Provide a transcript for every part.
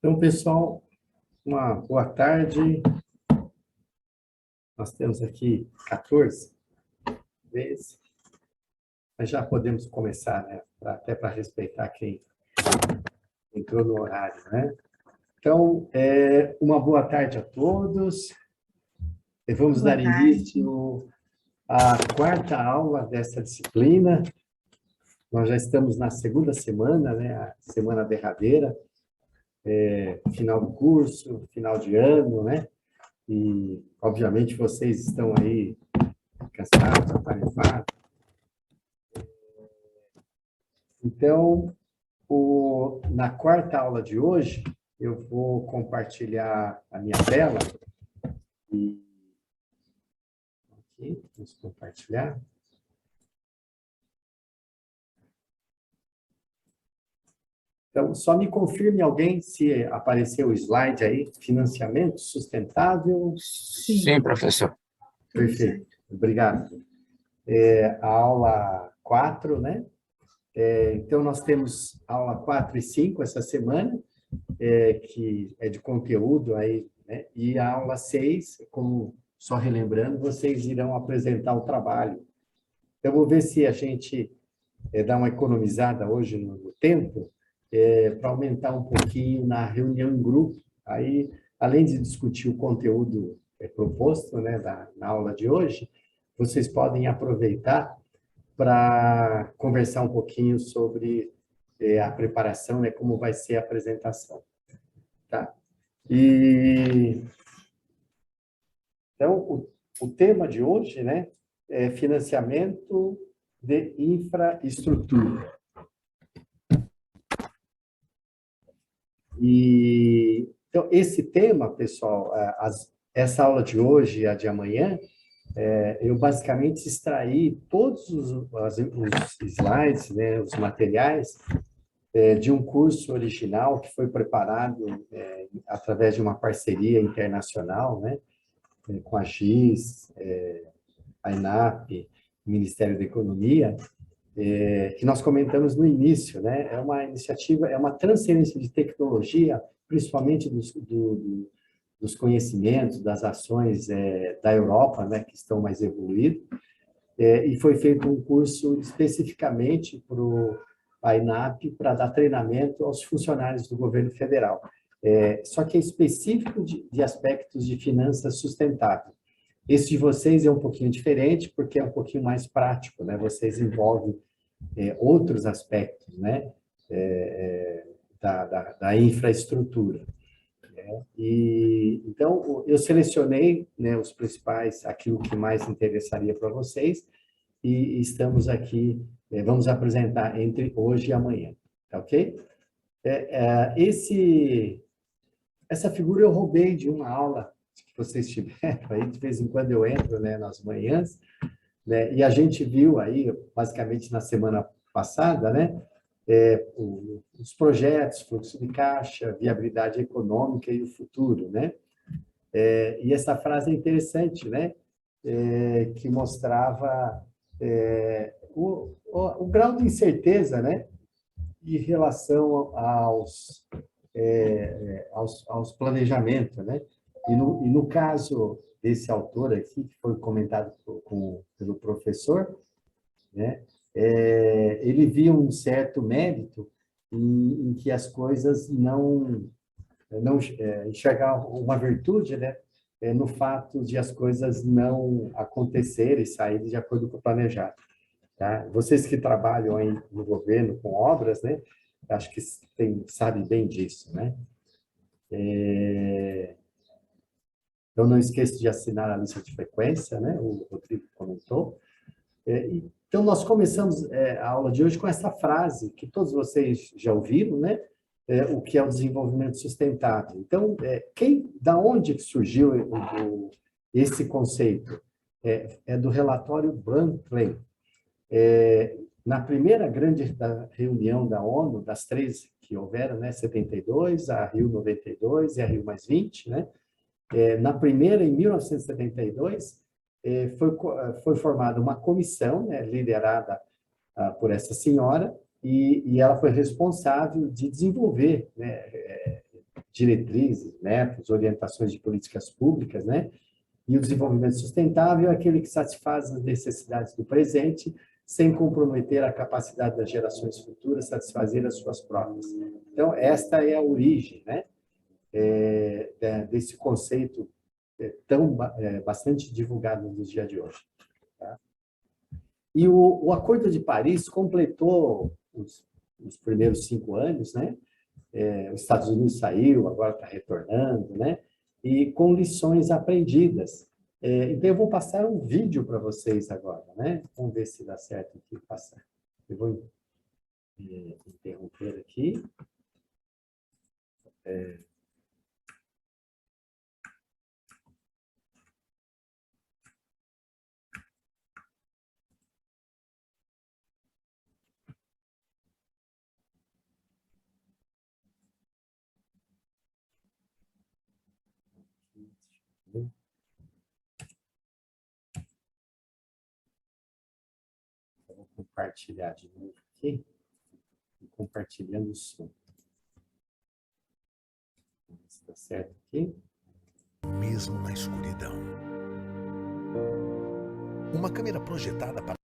Então, pessoal, uma boa tarde. Nós temos aqui 14 vezes, mas já podemos começar, né? Até para respeitar quem entrou no horário, né? Então, uma boa tarde a todos. E vamos dar início à quarta aula dessa disciplina. Nós já estamos na segunda semana, né? A semana derradeira, final do curso, final de ano, né? E, obviamente, vocês estão aí cansados, atarefados. Então, na quarta aula de hoje, eu vou compartilhar a minha tela. E aqui, vamos compartilhar. Então, só me confirme alguém se apareceu o slide aí, financiamento sustentável. Sim, professor. Perfeito, obrigado. A aula 4, né? Então, nós temos aula 4 e 5 essa semana, que é de conteúdo aí, né? E a aula 6, como só relembrando, vocês irão apresentar o trabalho. Eu vou ver se a gente dá uma economizada hoje no tempo, para aumentar um pouquinho na reunião em grupo. Aí, além de discutir o conteúdo proposto, né, na aula de hoje, vocês podem aproveitar para conversar um pouquinho sobre a preparação, né, como vai ser a apresentação. Tá? Então, o tema de hoje, né, é financiamento de infraestrutura. Então, esse tema, pessoal, essa aula de hoje e a de amanhã, eu basicamente extraí todos os slides, né, os materiais, de um curso original que foi preparado através de uma parceria internacional, né, com a GIS, a ENAP, o Ministério da Economia, que nós comentamos no início, né? É uma iniciativa, é uma transferência de tecnologia, principalmente dos conhecimentos, das ações da Europa, né, que estão mais evoluídos, e foi feito um curso especificamente para a ENAP, para dar treinamento aos funcionários do governo federal. Só que é específico de aspectos de finanças sustentáveis. Esse de vocês é um pouquinho diferente, porque é um pouquinho mais prático, né? Vocês envolvem outros aspectos, né, da infraestrutura. Né? Então, eu selecionei, né, os principais, aquilo que mais interessaria para vocês, e estamos aqui, vamos apresentar entre hoje e amanhã, tá ok? Essa figura eu roubei de uma aula que vocês tiveram, aí de vez em quando eu entro, né, nas manhãs, né, e a gente viu aí, basicamente na semana passada, né, os projetos, fluxo de caixa, viabilidade econômica e o futuro, né? E essa frase é interessante, né? Que mostrava o grau de incerteza, né? Em relação aos planejamentos, né? E no caso desse autor aqui, que foi comentado pelo professor, né? Ele via um certo mérito em que as coisas não enxergar uma virtude, né? No fato de as coisas não acontecerem e saírem de acordo com o planejado. Tá? Vocês que trabalham aí no governo com obras, né? Acho que sabem bem disso, né? Então, não esqueça de assinar a lista de frequência, né? O Rodrigo comentou. Então, nós começamos a aula de hoje com essa frase que todos vocês já ouviram, né? O que é o desenvolvimento sustentável. Então, da onde surgiu esse conceito? É do relatório Brundtland. Na primeira grande reunião da ONU, das três que houveram, né? 72, a Rio 92 e a Rio +20, né? Na primeira, em 1972, foi formada uma comissão, né, liderada por essa senhora, e ela foi responsável de desenvolver, né, diretrizes, métodos, orientações de políticas públicas, né? E o desenvolvimento sustentável é aquele que satisfaz as necessidades do presente, sem comprometer a capacidade das gerações futuras satisfazer as suas próprias. Então, esta é a origem, né? Desse conceito bastante divulgado nos dias de hoje. Tá? E o Acordo de Paris completou os primeiros 5 anos, né? Os Estados Unidos saiu, agora está retornando, né? E com lições aprendidas. Então, eu vou passar um vídeo para vocês agora, né? Vamos ver se dá certo aqui passar. Eu vou interromper aqui. Vou compartilhar de novo aqui. Compartilhando o som. Está certo aqui? Mesmo na escuridão. Uma câmera projetada para...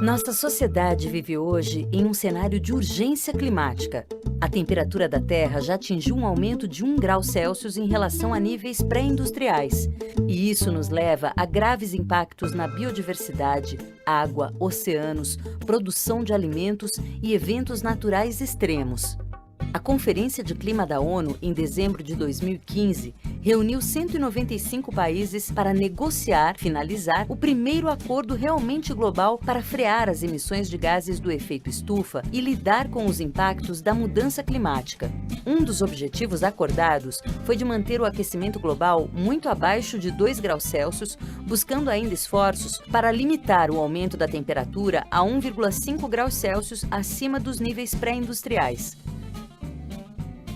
Nossa sociedade vive hoje em um cenário de urgência climática. A temperatura da Terra já atingiu um aumento de 1 grau Celsius em relação a níveis pré-industriais. E isso nos leva a graves impactos na biodiversidade, água, oceanos, produção de alimentos e eventos naturais extremos. A Conferência de Clima da ONU, em dezembro de 2015, reuniu 195 países para negociar, finalizar o primeiro acordo realmente global para frear as emissões de gases do efeito estufa e lidar com os impactos da mudança climática. Um dos objetivos acordados foi de manter o aquecimento global muito abaixo de 2 graus Celsius, buscando ainda esforços para limitar o aumento da temperatura a 1,5 graus Celsius acima dos níveis pré-industriais.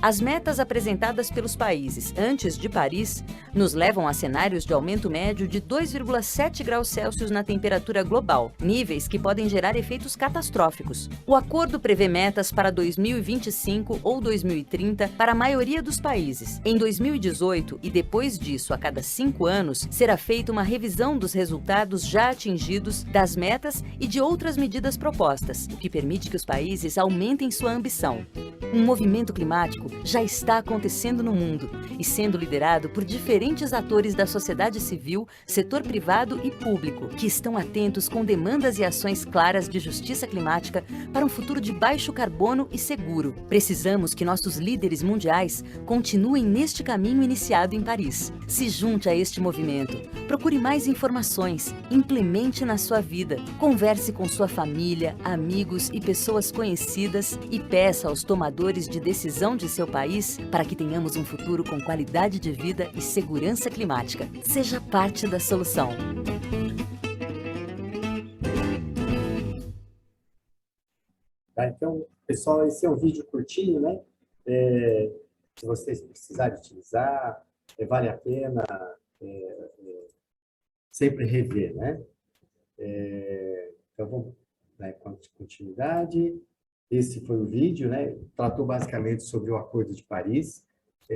As metas apresentadas pelos países antes de Paris nos levam a cenários de aumento médio de 2,7 graus Celsius na temperatura global, níveis que podem gerar efeitos catastróficos. O acordo prevê metas para 2025 ou 2030 para a maioria dos países. Em 2018 e depois disso, a cada 5 anos, será feita uma revisão dos resultados já atingidos, das metas e de outras medidas propostas, o que permite que os países aumentem sua ambição. Um movimento climático já está acontecendo no mundo e sendo liderado por diferentes atores da sociedade civil, setor privado e público, que estão atentos com demandas e ações claras de justiça climática para um futuro de baixo carbono e seguro. Precisamos que nossos líderes mundiais continuem neste caminho iniciado em Paris. Se junte a este movimento, procure mais informações, implemente na sua vida, converse com sua família, amigos e pessoas conhecidas e peça aos tomadores de decisão de seu país para que tenhamos um futuro com qualidade de vida e segurança climática. Seja parte da solução. Tá, então, pessoal, esse é um vídeo curtinho, né? Se vocês precisarem utilizar, vale a pena sempre rever, né? Então, vamos dar continuidade. Esse foi o vídeo, né? Tratou basicamente sobre o Acordo de Paris.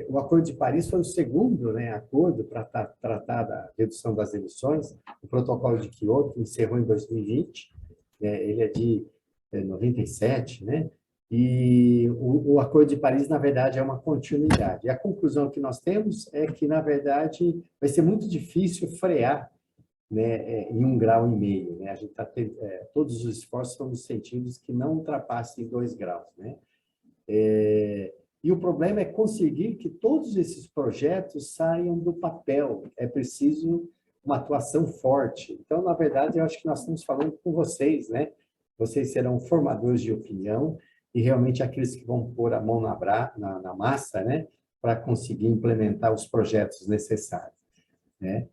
O Acordo de Paris foi o segundo, né, acordo para tratar da redução das emissões. O Protocolo de Quioto encerrou em 2020. Ele é de 97, né? E o Acordo de Paris, na verdade, é uma continuidade. E a conclusão que nós temos é que, na verdade, vai ser muito difícil frear, né, em 1,5 grau, né? A gente está todos os esforços são nos sentidos que não ultrapassem 2 graus, né? E o problema é conseguir que todos esses projetos saiam do papel. É preciso uma atuação forte. Então, na verdade, eu acho que nós estamos falando com vocês, né? Vocês serão formadores de opinião e realmente aqueles que vão pôr a mão na massa, né? Para conseguir implementar os projetos necessários, né?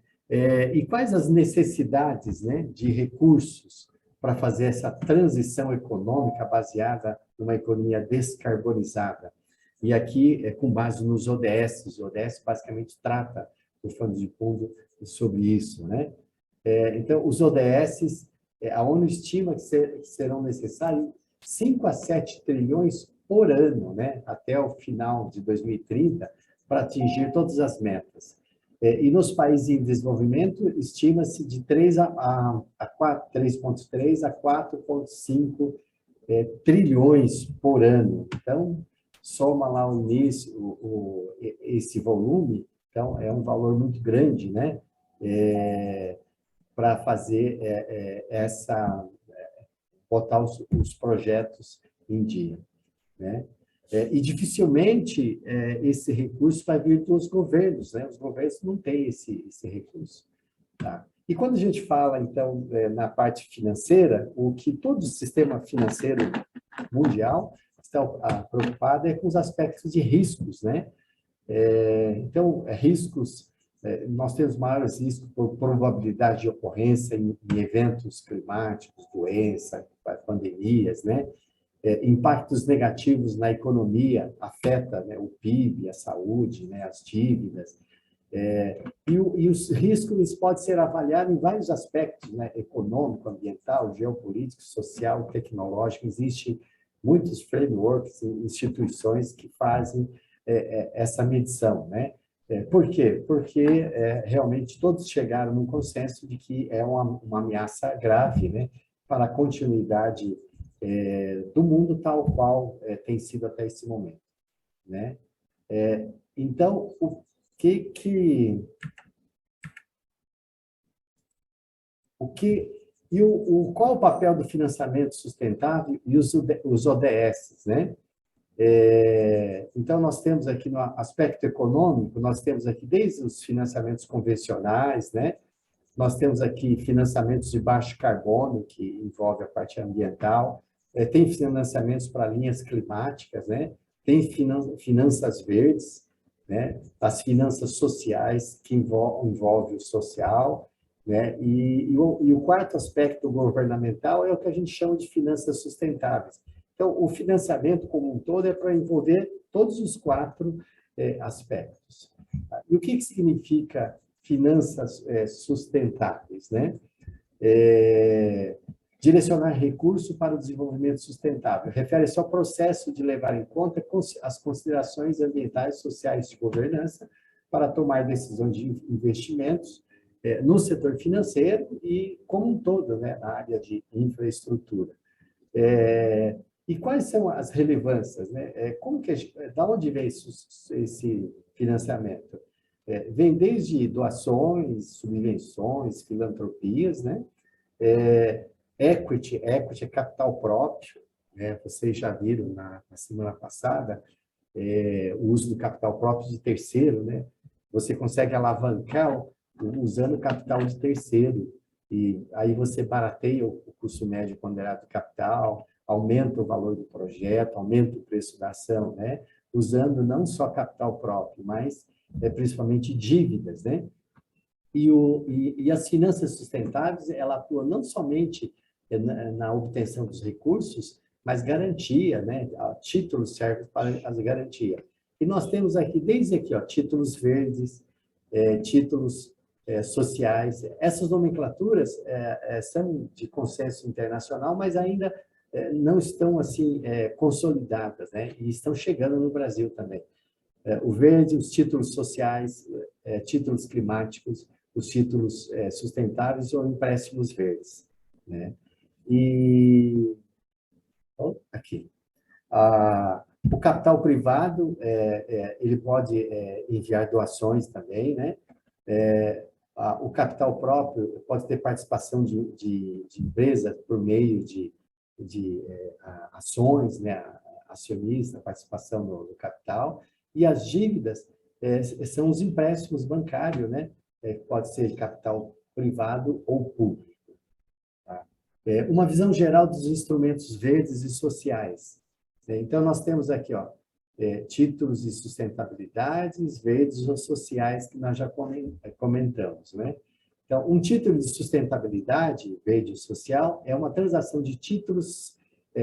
E quais as necessidades, né, de recursos para fazer essa transição econômica baseada numa economia descarbonizada? E aqui, com base nos ODS, o ODS basicamente trata o fundo de fundo sobre isso, né? Então, os ODS, a ONU estima que serão necessários 5 a 7 trilhões por ano, né, até o final de 2030, para atingir todas as metas. E nos países em desenvolvimento, estima-se de 3,3 a 4,5 trilhões por ano. Então, soma lá o início, esse volume, então é um valor muito grande, né? Para fazer botar os projetos em dia, né? E dificilmente esse recurso vai vir dos governos, né? Os governos não têm esse recurso, tá? E quando a gente fala, então, na parte financeira, o que todo o sistema financeiro mundial está preocupado é com os aspectos de riscos, né? Então, riscos, nós temos maiores riscos por probabilidade de ocorrência em eventos climáticos, doenças, pandemias, né? Impactos negativos na economia, afeta, né, o PIB, a saúde, né, as dívidas. E os riscos podem ser avaliados em vários aspectos, né, econômico, ambiental, geopolítico, social, tecnológico. Existem muitos frameworks e instituições que fazem essa medição, né? Por quê? Porque realmente todos chegaram num consenso de que é uma ameaça grave, né, para a continuidade do mundo tal qual tem sido até esse momento, né? Então, qual o papel do financiamento sustentável e os ODS, né? Então, nós temos aqui no aspecto econômico, nós temos aqui desde os financiamentos convencionais, né? Nós temos aqui financiamentos de baixo carbono, que envolve a parte ambiental, tem financiamentos para linhas climáticas, né? Tem finanças verdes, né? As finanças sociais, que envolve o social, né? E o quarto aspecto governamental é o que a gente chama de finanças sustentáveis. Então, o financiamento como um todo é para envolver todos os quatro aspectos. E o que significa finanças sustentáveis, né? Direcionar recurso para o desenvolvimento sustentável. Refere-se ao processo de levar em conta as considerações ambientais, sociais de governança para tomar decisões de investimentos no setor financeiro e como um todo, né, na área de infraestrutura. E quais são as relevâncias, né? Da onde vem esse financiamento? Vem desde doações, subvenções, filantropias, né? Equity é capital próprio, né? Vocês já viram na semana passada o uso do capital próprio de terceiro, né? Você consegue alavancar usando o capital de terceiro, e aí você barateia o custo médio ponderado do capital, aumenta o valor do projeto, aumenta o preço da ação, né? Usando não só capital próprio, mas principalmente dívidas, né? E as finanças sustentáveis, ela atua não somente na obtenção dos recursos, mas garantia, né? Títulos servem para a garantia. E nós temos aqui, desde aqui, títulos verdes, títulos sociais. Essas nomenclaturas são de consenso internacional, mas ainda não estão assim consolidadas, né? E estão chegando no Brasil também. O verde, os títulos sociais, títulos climáticos, os títulos sustentáveis ou empréstimos verdes, né? E aqui. O capital privado, ele pode enviar doações também, né? O capital próprio pode ter participação de empresa por meio de ações, né? Acionista, participação no capital. E as dívidas são os empréstimos bancários, né? Pode ser de capital privado ou público. Tá? Uma visão geral dos instrumentos verdes e sociais. Então, nós temos aqui, títulos de sustentabilidade, verdes ou sociais, que nós já comentamos, né? Então, um título de sustentabilidade, verde ou social, é uma transação de títulos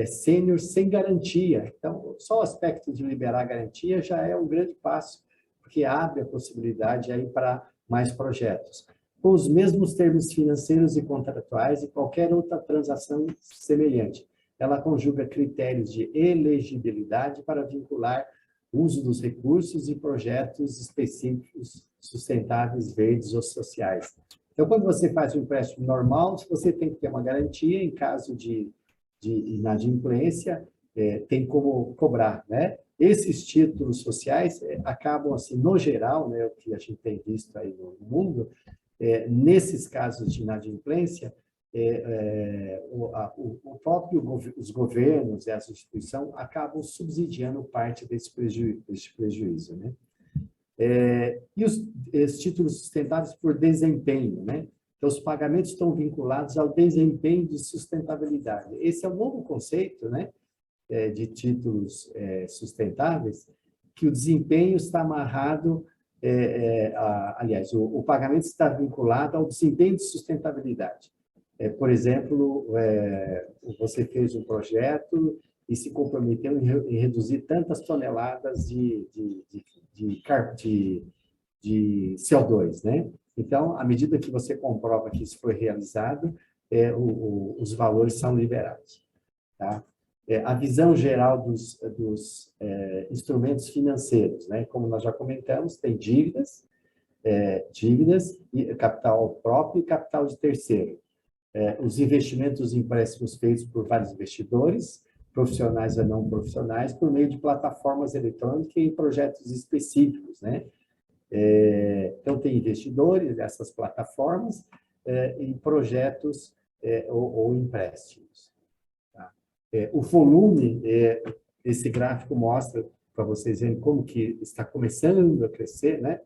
sênior sem garantia. Então, só o aspecto de liberar a garantia já é um grande passo, porque abre a possibilidade aí para mais projetos, com os mesmos termos financeiros e contratuais e qualquer outra transação semelhante. ela conjuga critérios de elegibilidade para vincular o uso dos recursos e projetos específicos sustentáveis, verdes ou sociais. Então, quando você faz um empréstimo normal, você tem que ter uma garantia em caso de inadimplência, tem como cobrar, né? Esses títulos sociais acabam, assim, no geral, né, o que a gente tem visto aí no mundo, nesses casos de inadimplência, os governos e as instituições acabam subsidiando parte desse prejuízo, né? E os títulos sustentáveis por desempenho, né? Então, os pagamentos estão vinculados ao desempenho de sustentabilidade. Esse é um novo conceito, né? De títulos sustentáveis, que o desempenho está amarrado, aliás, o pagamento está vinculado ao desempenho de sustentabilidade. Por exemplo, você fez um projeto e se comprometeu em reduzir tantas toneladas de CO2, né? Então, à medida que você comprova que isso foi realizado, os valores são liberados, tá? A visão geral dos instrumentos financeiros, né? Como nós já comentamos, tem dívidas, e capital próprio e capital de terceiro. Os investimentos e empréstimos feitos por vários investidores, profissionais ou não profissionais, por meio de plataformas eletrônicas e projetos específicos, né? Então, tem investidores dessas plataformas e projetos ou empréstimos. Tá? O volume, esse gráfico mostra para vocês verem como que está começando a crescer, né?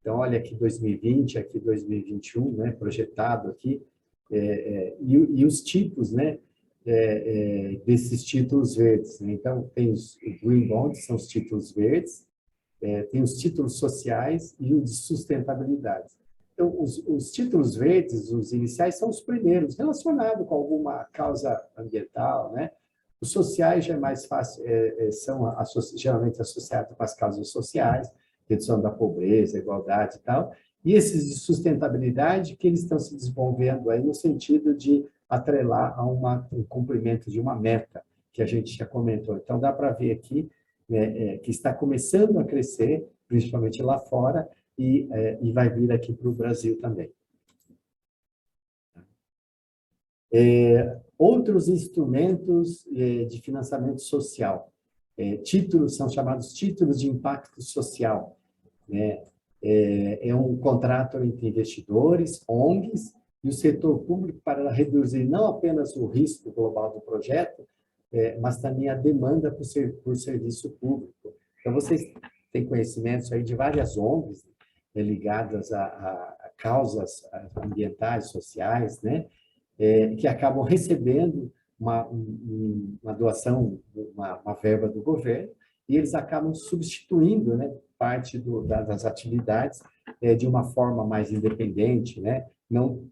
Então, olha aqui 2020, aqui 2021, né? Projetado aqui, e os tipos, né? Desses títulos verdes, né? Então, tem os green bonds, são os títulos verdes, tem os títulos sociais e o de sustentabilidade. Então, os títulos verdes, os iniciais, são os primeiros, relacionados com alguma causa ambiental, né? Os sociais já é mais fácil, são geralmente associados com as causas sociais, redução da pobreza, igualdade e tal, e esses de sustentabilidade que eles estão se desenvolvendo aí no sentido de atrelar a um cumprimento de uma meta, que a gente já comentou. Então, dá para ver aqui que está começando a crescer, principalmente lá fora, e vai vir aqui para o Brasil também. Outros instrumentos de financiamento social. Títulos são chamados títulos de impacto social, né? É um contrato entre investidores, ONGs, e o setor público para reduzir não apenas o risco global do projeto, mas também a demanda por serviço público. Então, vocês têm conhecimentos aí de várias ONGs ligadas a causas ambientais, sociais, né? Que acabam recebendo uma doação, uma verba do governo, e eles acabam substituindo, né, parte das atividades de uma forma mais independente, né? Não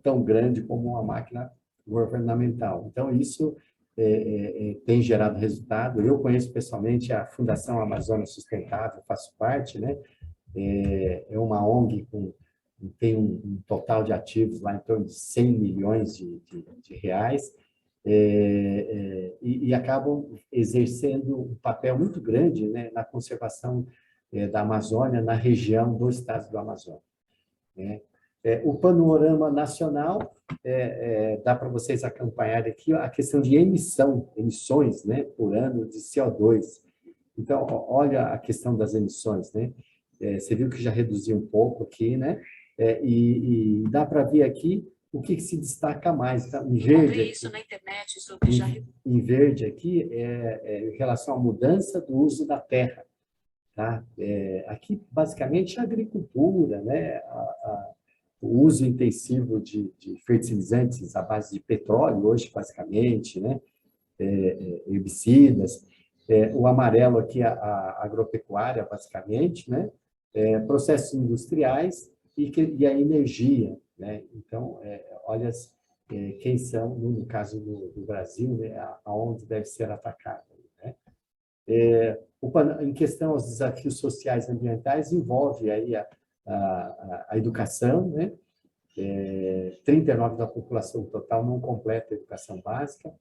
tão grande como uma máquina governamental. Então, isso tem gerado resultado. Eu conheço pessoalmente a Fundação Amazônia Sustentável, faço parte, né? É uma ONG tem um total de ativos lá em torno de 100 milhões de reais, e acabam exercendo um papel muito grande, né, na conservação da Amazônia, na região do estado do Amazonas, né? O panorama nacional, dá para vocês acompanharem aqui a questão de emissões, né, por ano de CO2. Então, olha a questão das emissões, né? Você viu que já reduziu um pouco aqui, né? E dá para ver aqui o que se destaca mais. Tá? Em verde, isso na internet sobre em verde aqui em relação à mudança do uso da terra. Tá? Aqui, basicamente, a agricultura, né? O uso intensivo de fertilizantes à base de petróleo, hoje, basicamente, né? Herbicidas. O amarelo aqui, a agropecuária, basicamente, né? Processos industriais e a energia, né? Então, olha quem são, no caso do Brasil, né? Aonde deve ser atacado, né? Em questão aos desafios sociais e ambientais, envolve aí a educação, né? 39% da população total não completa a educação básica,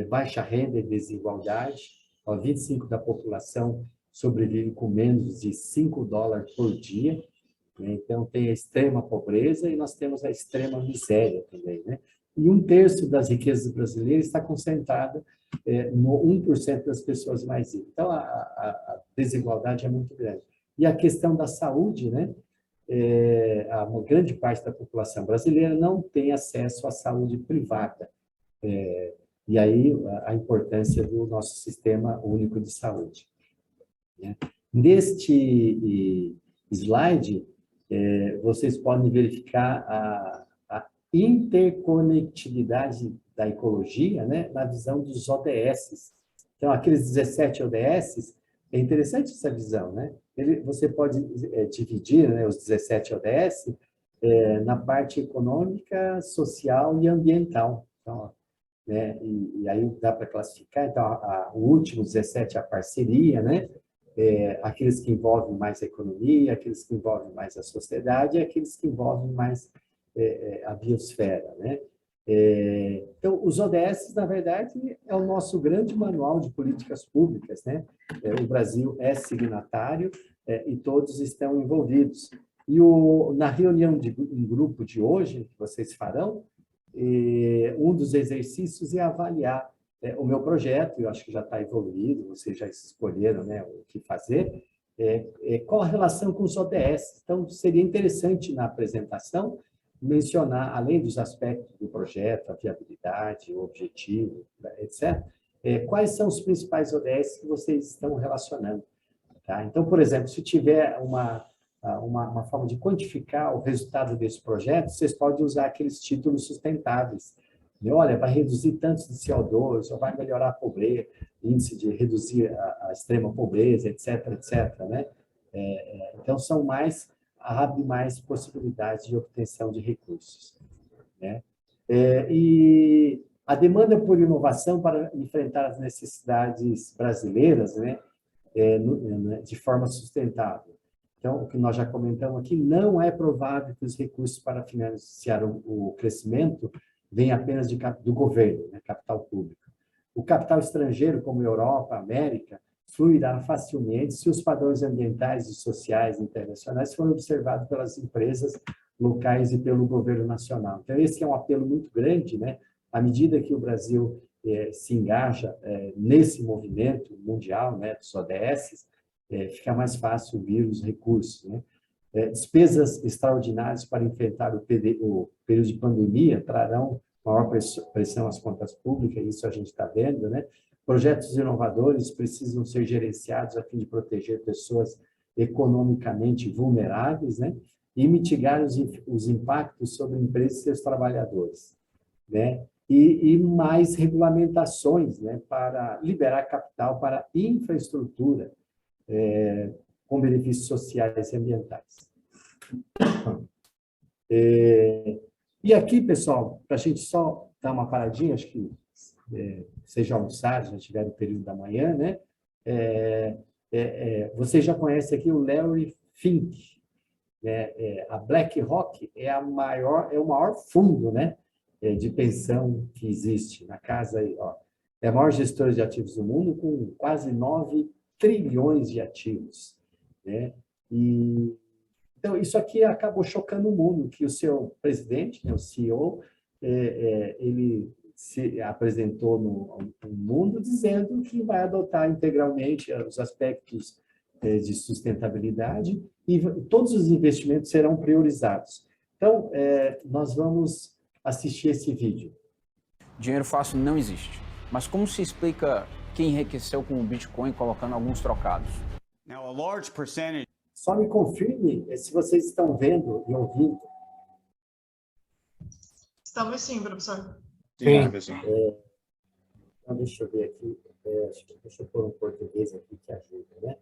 baixa renda e desigualdade. Ó, 25% da população sobrevive com menos de $5 por dia, né? Então, tem a extrema pobreza e nós temos a extrema miséria também, né? E 1/3 das riquezas brasileiras está concentrada no 1% das pessoas mais ricas. Então, a desigualdade é muito grande. E a questão da saúde, né? Uma grande parte da população brasileira não tem acesso à saúde privada. E aí, a importância do nosso sistema único de saúde, né? Neste slide, vocês podem verificar a interconectividade da ecologia, né, na visão dos ODS. Então, aqueles 17 ODS, é interessante essa visão, né? Você pode dividir, né, os 17 ODS na parte econômica, social e ambiental. Então, né, e aí dá para classificar. Então, o último 17 é a parceria, né? Aqueles que envolvem mais a economia, aqueles que envolvem mais a sociedade e aqueles que envolvem mais a biosfera, né? Então, os ODS, na verdade, é o nosso grande manual de políticas públicas, né? O Brasil é signatário e todos estão envolvidos. E na reunião em grupo de hoje, que vocês farão, um dos exercícios é avaliar o meu projeto. Eu acho que já está evoluído, vocês já escolheram, né, o que fazer, qual a relação com os ODS. Então, seria interessante na apresentação mencionar, além dos aspectos do projeto, a viabilidade, o objetivo, etc., quais são os principais ODS que vocês estão relacionando. Tá? Então, por exemplo, se tiver uma forma de quantificar o resultado desse projeto, vocês podem usar aqueles títulos sustentáveis. Olha, vai reduzir tantos de CO2, ou vai melhorar a pobreza, índice de reduzir a extrema pobreza, etc., etc., né? Então, abre mais possibilidades de obtenção de recursos, né? E a demanda por inovação para enfrentar as necessidades brasileiras, né, de forma sustentável. Então, o que nós já comentamos aqui, não é provável que os recursos para financiar o crescimento venham apenas do governo, né, capital público. O capital estrangeiro, como Europa, América, fluirá facilmente se os padrões ambientais e sociais internacionais forem observados pelas empresas locais e pelo governo nacional. Então, esse é um apelo muito grande, né? À medida que o Brasil se engaja nesse movimento mundial, né, dos ODS, fica mais fácil vir os recursos, né? Despesas extraordinárias para enfrentar o período de pandemia trarão maior pressão às contas públicas, isso a gente está vendo, né? Projetos inovadores precisam ser gerenciados a fim de proteger pessoas economicamente vulneráveis, né? E mitigar os impactos sobre empresas e seus trabalhadores, né? E mais regulamentações, né, para liberar capital para infraestrutura com benefícios sociais e ambientais. E aqui, pessoal, para a gente só dar uma paradinha, acho que vocês já almoçaram, já tiveram o período da manhã, né? Vocês já conhecem aqui o Larry Fink, né? A BlackRock é o maior fundo, né, de pensão que existe na casa. Ó, é a maior gestora de ativos do mundo, com quase 9 trilhões de ativos, né? Então, isso aqui acabou chocando o mundo, que o seu presidente, né, o CEO, ele se apresentou no mundo dizendo que vai adotar integralmente os aspectos de sustentabilidade e todos os investimentos serão priorizados. Então, nós vamos assistir esse vídeo. Dinheiro fácil não existe. Mas como se explica quem enriqueceu com o Bitcoin colocando alguns trocados? Now, a large percentage... Só me confirme se vocês estão vendo e ouvindo. Estamos sim, professor. Sim. Então, deixa eu ver aqui. Deixa eu pôr um português aqui que ajuda, né?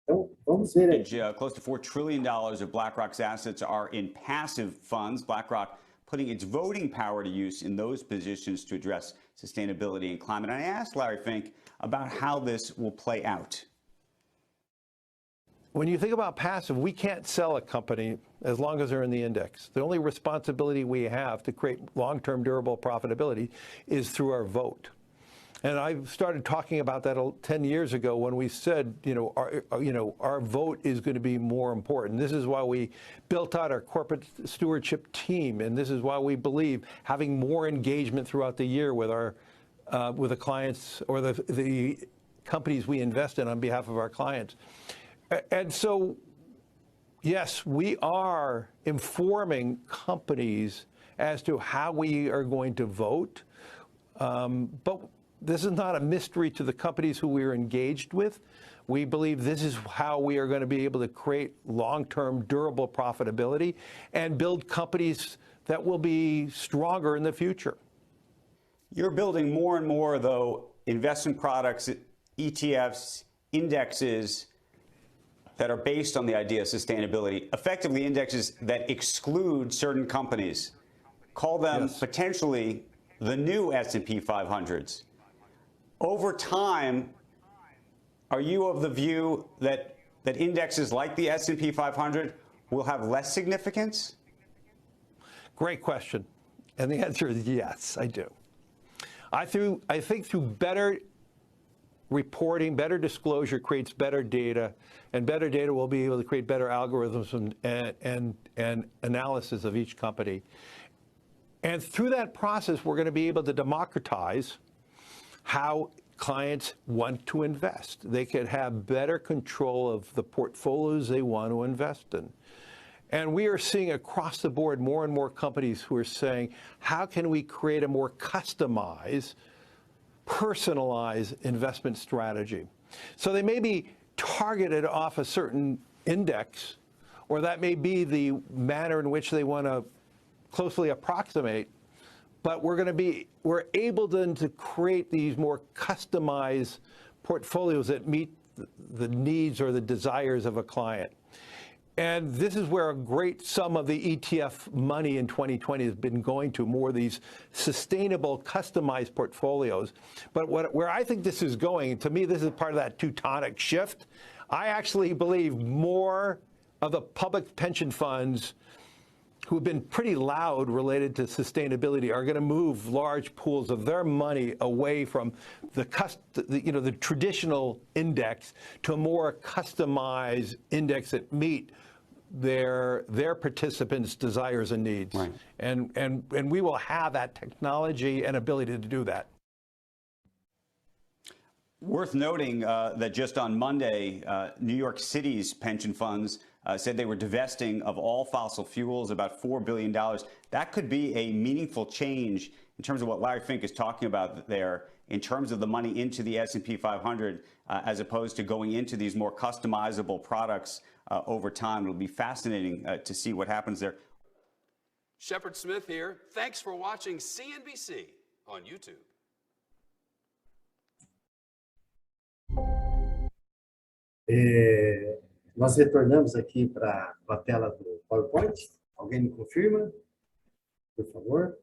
Então, vamos ver aqui. Close to $4 trillion of BlackRock's assets are in passive funds. BlackRock putting its voting power to use in those positions to address sustainability and climate. And I asked Larry Fink about how this will play out. when you think about passive, we can't sell a company as long as they're in the index. The only responsibility we have to create long-term durable profitability is through our vote. And I started talking about that 10 years ago when we said, our vote is going to be more important. This is why we built out our corporate stewardship team, and this is why we believe having more engagement throughout the year with the clients or the companies we invest in on behalf of our clients. And so, yes, we are informing companies as to how we are going to vote, but this is not a mystery to the companies who we are engaged with. We believe this is how we are going to be able to create long-term durable profitability and build companies that will be stronger in the future. You're building more and more, though, investment products, ETFs, indexes that are based on the idea of sustainability, effectively indexes that exclude certain companies. Call them potentially the new S&P 500s. Over time, are you of the view that indexes like the S&P 500 will have less significance? Great question. And the answer is yes, I do. I think through better reporting, better disclosure creates better data, and better data will be able to create better algorithms and analysis of each company. And through that process, we're going to be able to democratize how clients want to invest. They could have better control of the portfolios they want to invest in. And we are seeing across the board more and more companies who are saying, how can we create a more customized, personalized investment strategy? So they may be targeted off a certain index, or that may be the manner in which they want to closely approximate, but we're able then to create these more customized portfolios that meet the needs or the desires of a client. And this is where a great sum of the ETF money in 2020 has been going to, more of these sustainable, customized portfolios. But where I think this is going, to me, this is part of that Teutonic shift. I actually believe more of the public pension funds who have been pretty loud related to sustainability are going to move large pools of their money away from the traditional index to a more customized index that meet their participants' desires and needs. Right. And we will have that technology and ability to do that. Worth noting that just on Monday, New York City's pension funds said they were divesting of all fossil fuels, about $4 billion. That could be a meaningful change in terms of what Larry Fink is talking about there, in terms of the money into the S&P 500, as opposed to going into these more customizable products over time. It'll be fascinating to see what happens there. Shepard Smith here. Thanks for watching CNBC on YouTube. Nós retornamos aqui para a tela do PowerPoint. Alguém me confirma, por favor?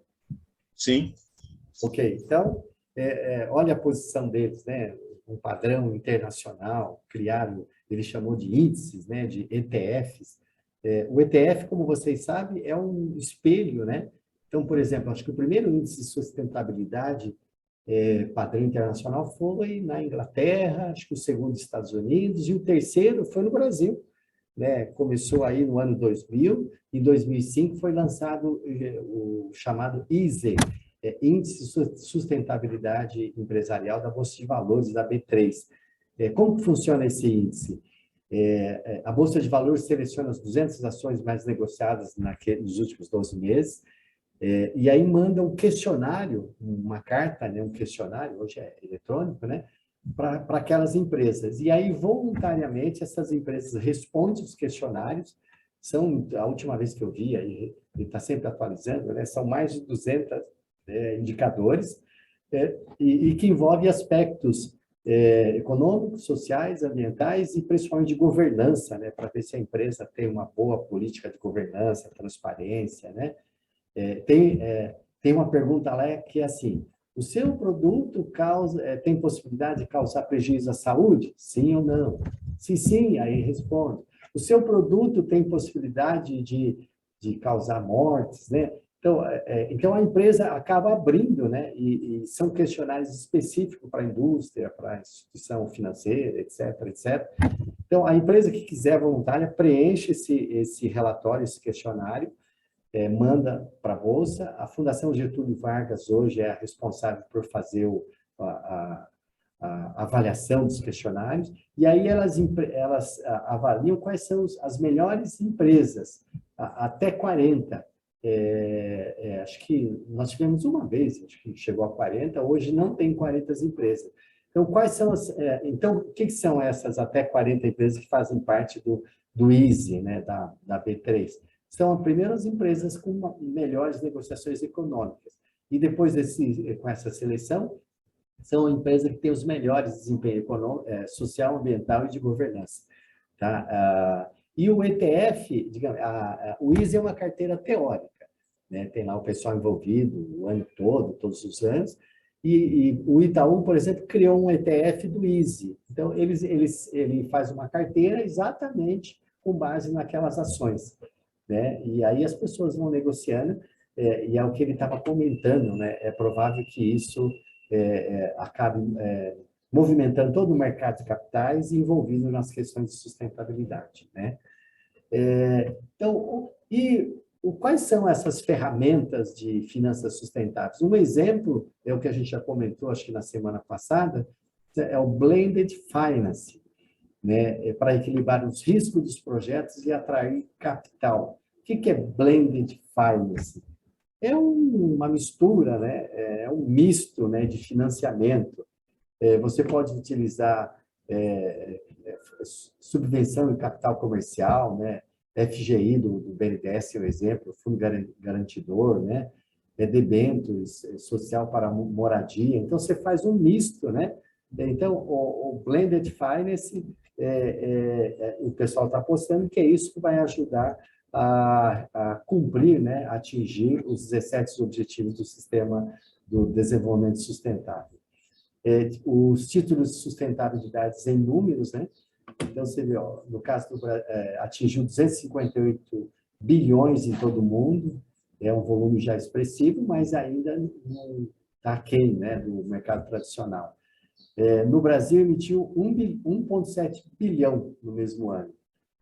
Sim. Ok, então, olha a posição deles, né? Um padrão internacional criado, ele chamou de índices, né? De ETFs. O ETF, como vocês sabem, é um espelho, né? Então, por exemplo, acho que o primeiro índice de sustentabilidade padrão internacional foi na Inglaterra, acho que o segundo nos Estados Unidos, e o terceiro foi no Brasil, né? Começou aí no ano 2000, em 2005 foi lançado o chamado ISE, Índice de Sustentabilidade Empresarial da Bolsa de Valores, da B3. Como que funciona esse índice? A Bolsa de Valores seleciona as 200 ações mais negociadas nos últimos 12 meses, e aí manda um questionário, uma carta, né, um questionário, hoje é eletrônico, né, para aquelas empresas. E aí, voluntariamente, essas empresas respondem os questionários. A última vez que eu vi, ele está sempre atualizando, né, são mais de 200 indicadores, e que envolve aspectos econômicos, sociais, ambientais e principalmente de governança, né, para ver se a empresa tem uma boa política de governança, transparência, né. Tem uma pergunta lá que é assim: o seu produto tem possibilidade de causar prejuízo à saúde? Sim ou não? Se sim, aí responde. O seu produto tem possibilidade de causar mortes, né? Então a empresa acaba abrindo, né? E são questionários específicos para a indústria, para a instituição financeira, etc, etc. Então, a empresa que quiser voluntária preenche esse relatório, esse questionário, manda para a Bolsa. A Fundação Getúlio Vargas hoje é a responsável por fazer a avaliação dos questionários, e aí elas avaliam quais são as melhores empresas, até 40. Acho que nós tivemos uma vez, acho que chegou a 40, hoje não tem 40 empresas. Então, quais são então, o que são essas até 40 empresas que fazem parte do EASY, né, da B3? São, primeiro, as empresas com melhores negociações econômicas. E depois, com essa seleção, são empresas que têm os melhores desempenho social, ambiental e de governança. Tá? E o ETF, digamos, o EASY é uma carteira teórica, né? Tem lá o pessoal envolvido o ano todo, todos os anos, e o Itaú, por exemplo, criou um ETF do EASY. Então, ele faz uma carteira exatamente com base naquelas ações, né? E aí as pessoas vão negociando, e é o que ele estava comentando, né? É provável que isso acabe movimentando todo o mercado de capitais e envolvido nas questões de sustentabilidade, né? Então, quais são essas ferramentas de finanças sustentáveis? Um exemplo é o que a gente já comentou, acho que na semana passada, é o Blended Finance, né? Para equilibrar os riscos dos projetos e atrair capital. O que é Blended Finance? É uma mistura, né? É um misto, né, de financiamento. Você pode utilizar subvenção em capital comercial, né? FGI do BNDES é o exemplo, Fundo Garantidor, né? Debêntures, social para moradia. Então, você faz um misto, né? Então, o Blended Finance, o pessoal está apostando que é isso que vai ajudar a cumprir, né? Atingir os 17 objetivos do Sistema do Desenvolvimento Sustentável. Os títulos de sustentabilidade em números, né? Então, você vê, ó, no caso do Brasil, atingiu 258 bilhões em todo o mundo, é um volume já expressivo, mas ainda não está aquém, né, do mercado tradicional. No Brasil, emitiu 1,7 bilhão no mesmo ano.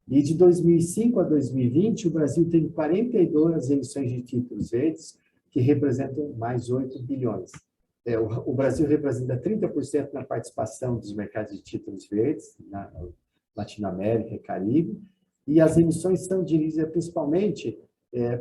E de 2005 a 2020, o Brasil teve 42 emissões de títulos verdes, que representam mais 8 bilhões. O Brasil representa 30% na participação dos mercados de títulos verdes, na Latinoamérica e Caribe, e as emissões são dirigidas principalmente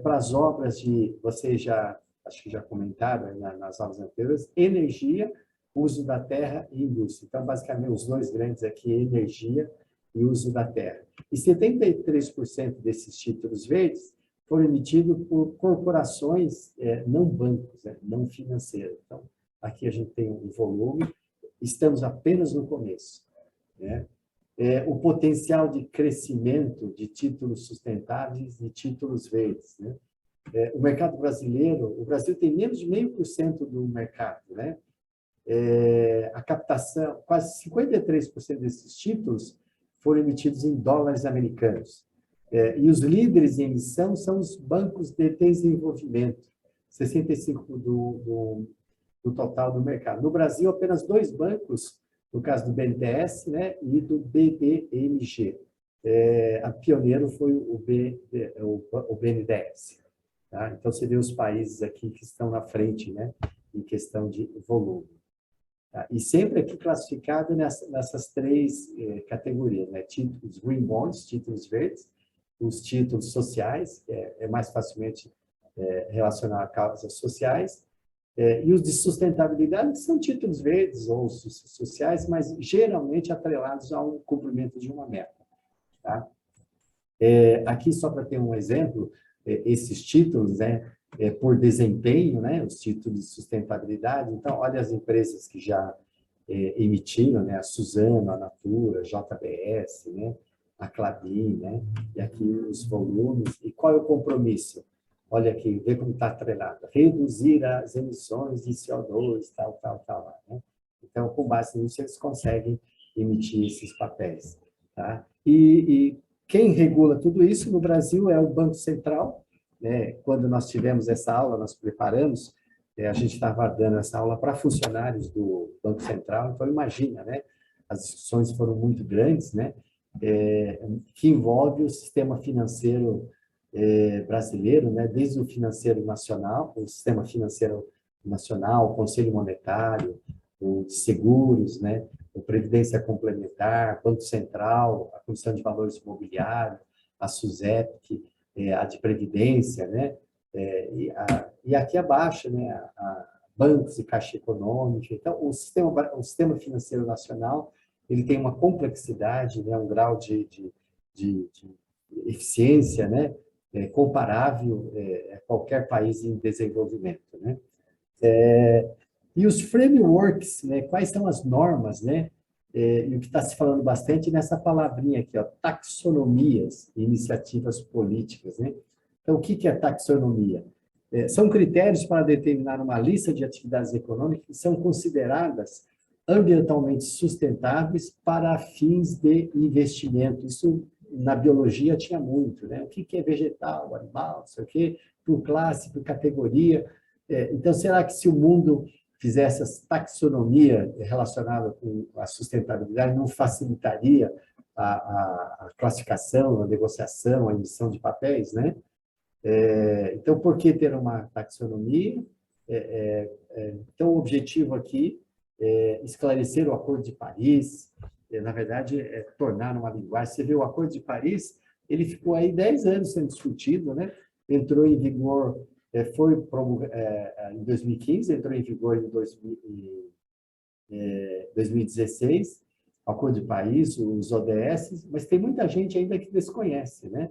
para as obras de, vocês já, acho que já comentaram nas aulas anteriores, energia, uso da terra e indústria. Então, basicamente, os dois grandes aqui, energia e uso da terra. E 73% desses títulos verdes foram emitidos por corporações, não bancos, não financeiras. Então, aqui a gente tem um volume, estamos apenas no começo, né? O potencial de crescimento de títulos sustentáveis e títulos verdes, né? O mercado brasileiro, o Brasil tem menos de 0,5% do mercado, né? A captação, quase 53% desses títulos foram emitidos em dólares americanos. E os líderes em emissão são os bancos de desenvolvimento, 65% do total do mercado. No Brasil, apenas 2 bancos, no caso do BNDES, né, e do BDMG. A pioneiro foi o BNDES. Tá? Então, você vê os países aqui que estão na frente, né, em questão de volume. Tá? E sempre aqui classificado nessas 3 categorias, né? Títulos Green Bonds, títulos verdes, os títulos sociais, mais facilmente relacionado a causas sociais, e os de sustentabilidade, que são títulos verdes ou sociais, mas geralmente atrelados ao cumprimento de uma meta. Tá? Aqui, só para ter um exemplo, esses títulos, por desempenho, né, os títulos de sustentabilidade. Então, olha as empresas que já emitiram, né, a Suzano, a Natura, a JBS, né, a Klabin, né, e aqui os volumes. E qual é o compromisso? Olha aqui, vê como está atrelado. Reduzir as emissões de CO2, tal. Né? Então, com base nisso, eles conseguem emitir esses papéis. tá? E quem regula tudo isso no Brasil é o Banco Central, né? Quando nós tivemos essa aula, nós preparamos, a gente estava dando essa aula para funcionários do Banco Central, então imagina, né? As discussões foram muito grandes, né? Que envolve o sistema financeiro brasileiro, né? Desde o financeiro nacional, o sistema financeiro nacional, o Conselho Monetário, o de seguros, né? O Previdência Complementar, Banco Central, a Comissão de Valores Imobiliários, a SUSEP, a de Previdência, né? E aqui abaixo, né? A bancos e Caixa Econômica. Então, o sistema financeiro nacional, ele tem uma complexidade, né? Um grau de eficiência, né? Comparável a qualquer país em desenvolvimento, né? E os frameworks, né? Quais são as normas, né? E o que está se falando bastante nessa palavrinha aqui, ó, taxonomias e iniciativas políticas, né? Então, o que é taxonomia? São critérios para determinar uma lista de atividades econômicas que são consideradas ambientalmente sustentáveis para fins de investimento. Isso na biologia tinha muito, né? O que é vegetal, animal, não sei o quê, por classe, por categoria. Então, será que se o mundo fizesse essa taxonomia relacionada com a sustentabilidade, não facilitaria a classificação, a negociação, a emissão de papéis, né? Então, por que ter uma taxonomia? Então, o objetivo aqui é esclarecer o Acordo de Paris, na verdade, é tornar uma linguagem. Você vê, o Acordo de Paris, ele ficou aí 10 anos sendo discutido, né? Entrou em vigor, foi em 2015, entrou em vigor em 2016, o Acordo de Paris, os ODS, mas tem muita gente ainda que desconhece, né?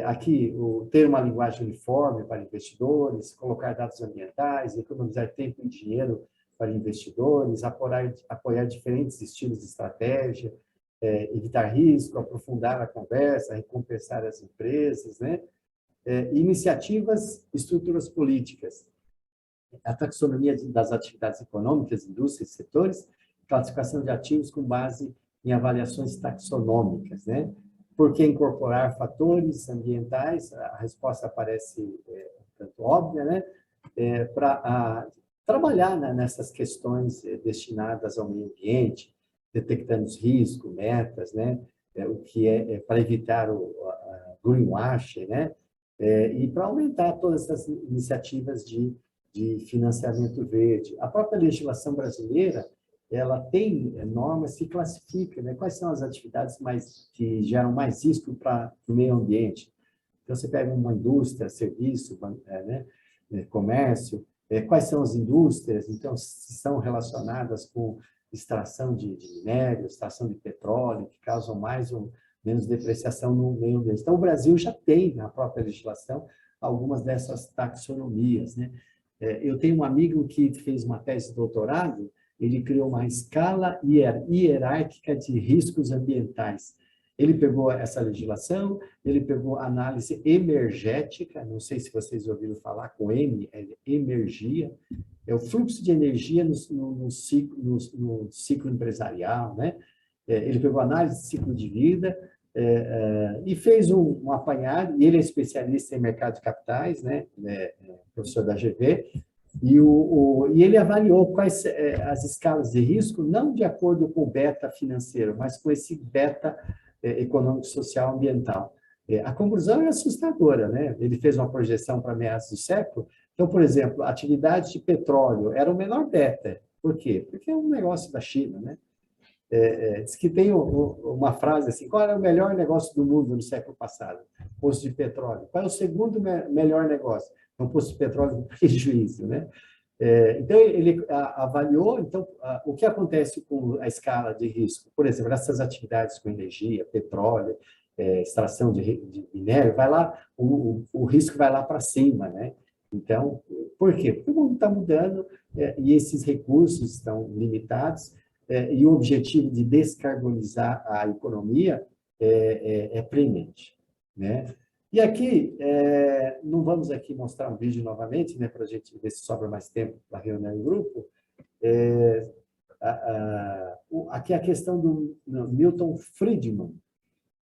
Aqui, ter uma linguagem uniforme para investidores, colocar dados ambientais, economizar tempo e dinheiro para investidores, apoiar diferentes estilos de estratégia, evitar risco, aprofundar a conversa, recompensar as empresas, né? Iniciativas, estruturas políticas, a taxonomia das atividades econômicas, indústrias e setores, classificação de ativos com base em avaliações taxonômicas, né? Por que incorporar fatores ambientais? A resposta parece tanto óbvia, né? Para trabalhar, né, nessas questões destinadas ao meio ambiente, detectando os riscos, metas, né? O que para evitar o greenwashing, né? E para aumentar todas essas iniciativas de financiamento verde. A própria legislação brasileira, ela tem normas que classificam, né? Quais são as atividades que geram mais risco para o meio ambiente. Então, você pega uma indústria, serviço, né? Comércio, quais são as indústrias, então, se são relacionadas com extração de minério, extração de petróleo, que causam mais ou menos depreciação no meio ambiente. Então, o Brasil já tem, na própria legislação, algumas dessas taxonomias, né? Eu tenho um amigo que fez uma tese de doutorado, ele criou uma escala hierárquica de riscos ambientais. Ele pegou essa legislação, ele pegou análise emergética, não sei se vocês ouviram falar com M, emergia, é o fluxo de energia no ciclo empresarial, né? Ele pegou análise de ciclo de vida e fez um apanhado, e ele é especialista em mercado de capitais, né? Professor da GV, e ele avaliou quais as escalas de risco, não de acordo com o beta financeiro, mas com esse beta econômico, social, ambiental. A conclusão é assustadora, né? Ele fez uma projeção para meados do século. Então, por exemplo, a atividade de petróleo era o menor beta. Por quê? Porque é um negócio da China, né? Diz que tem uma frase assim: qual era o melhor negócio do mundo no século passado? Poço de petróleo. Qual é o segundo melhor negócio? Um poço de petróleo com prejuízo, né? Então, ele avaliou, então, o que acontece com a escala de risco. Por exemplo, essas atividades com energia, petróleo, extração de minério, vai lá, o risco vai lá para cima, né? Então, por quê? Porque o mundo está mudando e esses recursos estão limitados, e o objetivo de descarbonizar a economia é premente, né? E aqui, não vamos aqui mostrar um vídeo novamente, né, para a gente ver se sobra mais tempo para reunião em grupo. aqui a questão do Milton Friedman,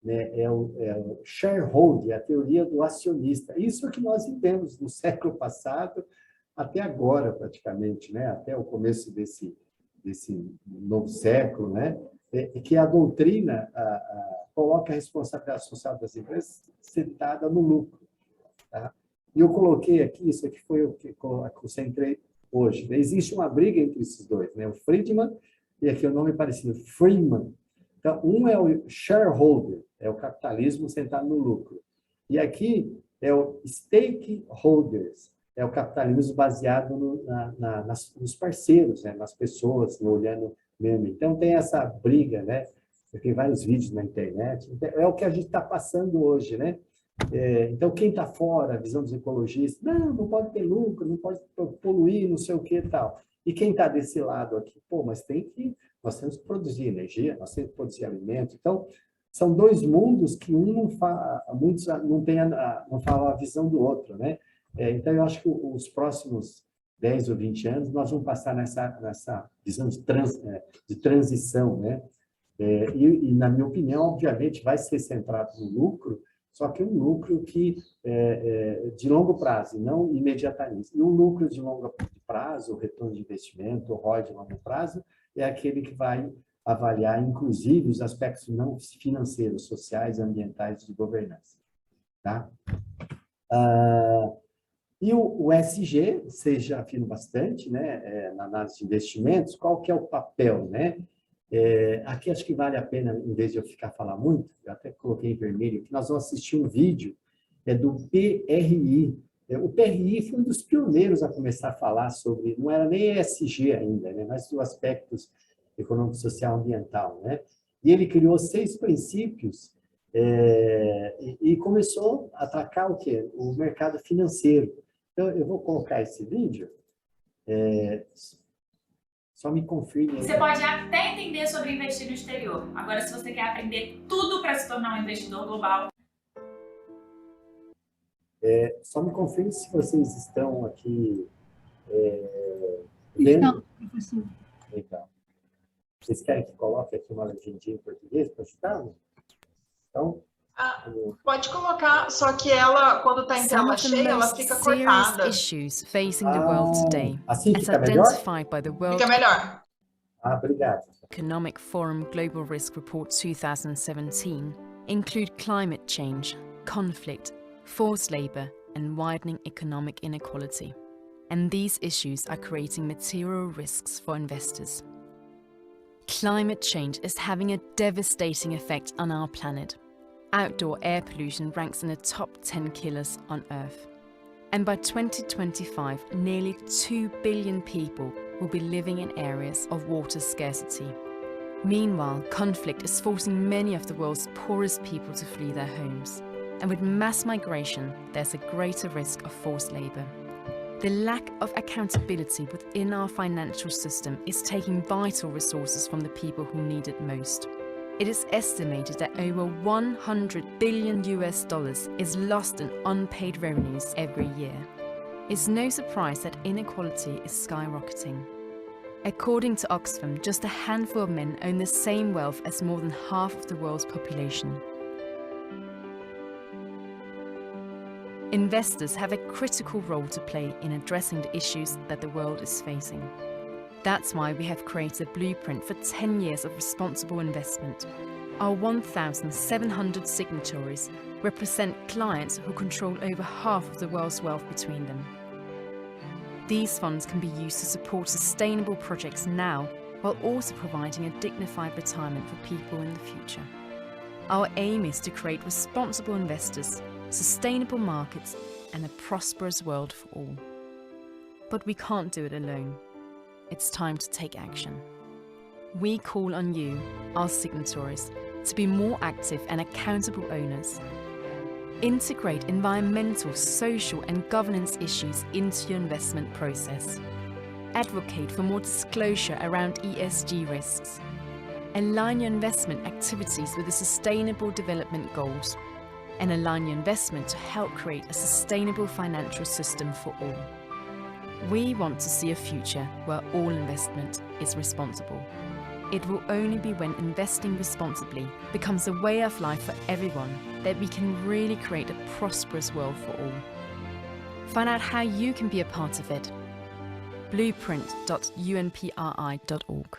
né? É o shareholder, a teoria do acionista. Isso é que nós vivemos no século passado até agora, praticamente, né? Até o começo desse novo século, né? E que a doutrina coloca a responsabilidade social das empresas sentada no lucro. Tá? E eu coloquei aqui, isso aqui foi o que eu concentrei hoje. Existe uma briga entre esses dois, né? O Friedman e aqui o nome parecido, Freeman. Então, um é o shareholder, é o capitalismo sentado no lucro. E aqui é o stakeholders, é o capitalismo baseado nos parceiros, né? Nas pessoas, olhando mesmo. Então, tem essa briga, né? Tem vários vídeos na internet. É o que a gente está passando hoje, né? Então, quem está fora, a visão dos ecologistas, não pode ter lucro, não pode poluir, não sei o que e tal. E quem está desse lado aqui? Pô, mas nós temos que produzir energia, nós temos que produzir alimento. Então, são dois mundos que um não fala, muitos não falam a visão do outro, né? Então, eu acho que os próximos 10 ou 20 anos, nós vamos passar nessa visão de transição, né? E, na minha opinião, obviamente, vai ser centrado no lucro, só que um lucro que de longo prazo, não imediatamente. E um lucro de longo prazo, o retorno de investimento, o ROI de longo prazo, é aquele que vai avaliar, inclusive, os aspectos não financeiros, sociais, ambientais de governança. Tá? E o ESG, vocês já viram bastante, né? Na análise de investimentos, qual que é o papel, né? Aqui acho que vale a pena, em vez de eu falar muito, eu até coloquei em vermelho, que nós vamos assistir um vídeo do PRI. O PRI foi um dos pioneiros a começar a falar sobre, não era nem ESG ainda, né, mas os aspectos econômico, social, ambiental, né? E ele criou 6 princípios e começou a atacar o quê? O mercado financeiro. Então, eu vou colocar esse vídeo. Só me confirme. Você pode até entender sobre investir no exterior. Agora, se você quer aprender tudo para se tornar um investidor global... Só me confirme se vocês estão aqui vendo. Não, professor. Legal. Vocês querem que coloque aqui uma legendinha em português para ajudar? Então... Pode colocar, só que ela, quando está em tela cheia, ela fica cortada. Issues facing the world today, assim as fica melhor? identified by the World Fica melhor. Obrigado. Economic Forum Global Risk Report 2017, include climate change, conflict, forced labor, and widening economic inequality. And these issues are creating material risks for investors. Climate change is having a devastating effect on our planet. Outdoor air pollution ranks in the top 10 killers on Earth. And by 2025, nearly 2 billion people will be living in areas of water scarcity. Meanwhile, conflict is forcing many of the world's poorest people to flee their homes. And with mass migration, there's a greater risk of forced labor. The lack of accountability within our financial system is taking vital resources from the people who need it most. It is estimated that over $100 billion is lost in unpaid revenues every year. It's no surprise that inequality is skyrocketing. According to Oxfam, just a handful of men own the same wealth as more than half of the world's population. Investors have a critical role to play in addressing the issues that the world is facing. That's why we have created a blueprint for 10 years of responsible investment. Our 1,700 signatories represent clients who control over half of the world's wealth between them. These funds can be used to support sustainable projects now, while also providing a dignified retirement for people in the future. Our aim is to create responsible investors, sustainable markets, and a prosperous world for all. But we can't do it alone. It's time to take action. We call on you, our signatories, to be more active and accountable owners. Integrate environmental, social, and governance issues into your investment process. Advocate for more disclosure around ESG risks. Align your investment activities with the Sustainable Development Goals. And align your investment to help create a sustainable financial system for all. We want to see a future where all investment is responsible. It will only be when investing responsibly becomes a way of life for everyone that we can really create a prosperous world for all. Find out how you can be a part of it. blueprint.unpri.org.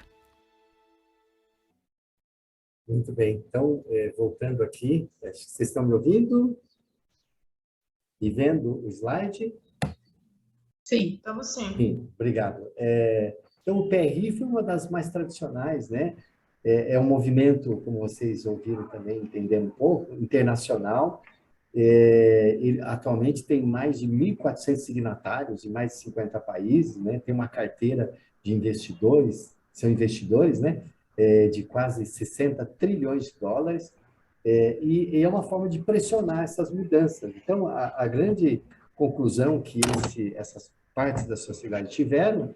Muito bem, então, voltando aqui, vocês estão me ouvindo e vendo o slide? Sim, estamos sim. Sim, obrigado. Então, o PRI foi uma das mais tradicionais, né? É um movimento, como vocês ouviram também, entendendo um pouco, internacional. Ele atualmente tem mais de 1.400 signatários em mais de 50 países, né? Tem uma carteira de investidores, são investidores, né? De quase 60 trilhões de dólares, e é uma forma de pressionar essas mudanças. Então, a grande conclusão que essas partes da sociedade tiveram,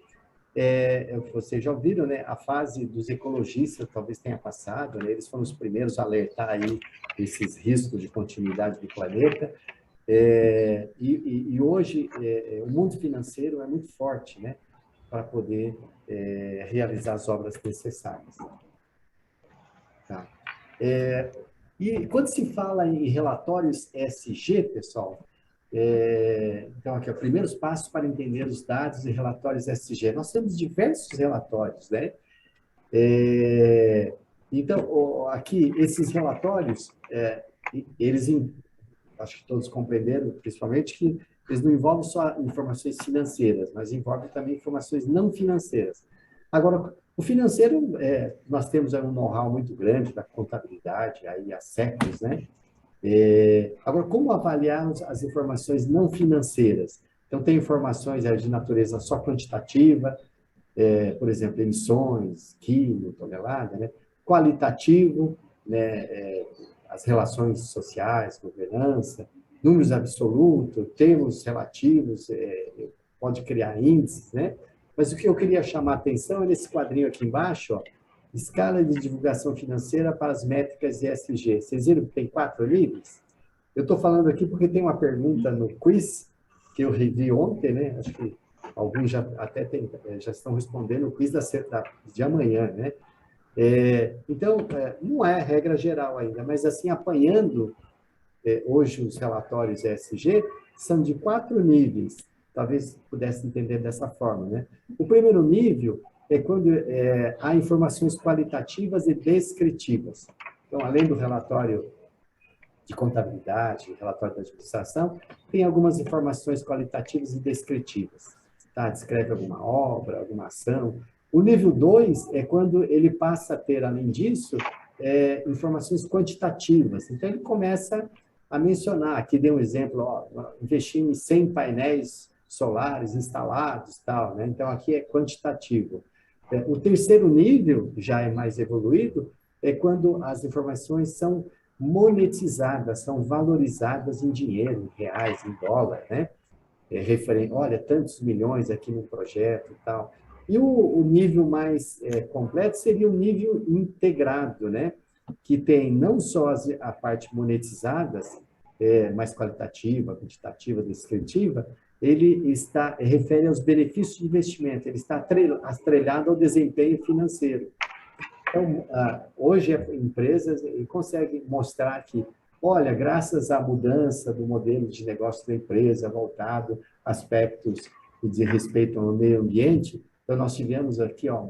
vocês já ouviram, né? A fase dos ecologistas talvez tenha passado, né? Eles foram os primeiros a alertar aí esses riscos de continuidade do planeta, e hoje o mundo financeiro é muito forte, né? Para poder realizar as obras necessárias. Tá. E quando se fala em relatórios ESG, pessoal, então aqui, primeiros passos para entender os dados e relatórios ESG. Nós temos diversos relatórios, né? Então, aqui, esses relatórios, eles, acho que todos compreenderam, principalmente, que eles não envolvem só informações financeiras, mas envolvem também informações não financeiras. Agora, o financeiro, nós temos um know-how muito grande da contabilidade, aí há séculos, né? Agora, como avaliar as informações não financeiras? Então, tem informações de natureza só quantitativa, por exemplo, emissões, quilo, tonelada, né? Qualitativo, né? As relações sociais, governança, números absolutos, termos relativos, pode criar índices, né? Mas o que eu queria chamar a atenção é nesse quadrinho aqui embaixo, ó, escala de divulgação financeira para as métricas ESG. Vocês viram que tem 4 níveis? Eu estou falando aqui porque tem uma pergunta no quiz que eu revi ontem, né? Acho que alguns já estão respondendo o quiz de amanhã, né? Então, não é regra geral ainda, mas assim, apanhando hoje os relatórios ESG, são de 4 níveis. Talvez pudesse entender dessa forma, né? O primeiro nível é quando há informações qualitativas e descritivas. Então, além do relatório de contabilidade, relatório da administração, tem algumas informações qualitativas e descritivas. Tá? Descreve alguma obra, alguma ação. O nível 2 é quando ele passa a ter, além disso, informações quantitativas. Então, ele começa a mencionar, aqui dei um exemplo, ó, investir em 100 painéis solares instalados, tal, né? Então, aqui é quantitativo. O terceiro nível, já é mais evoluído, é quando as informações são monetizadas, são valorizadas em dinheiro, em reais, em dólar, né? Olha, tantos milhões aqui no projeto e tal. E o nível mais completo seria o nível integrado, né? Que tem não só a parte monetizada, mais qualitativa, quantitativa, descritiva, ele refere aos benefícios de investimento, ele está atrelado ao desempenho financeiro. Então, hoje, empresas conseguem mostrar que, olha, graças à mudança do modelo de negócio da empresa, voltado a aspectos que dizem respeito ao meio ambiente, então nós tivemos aqui, ó,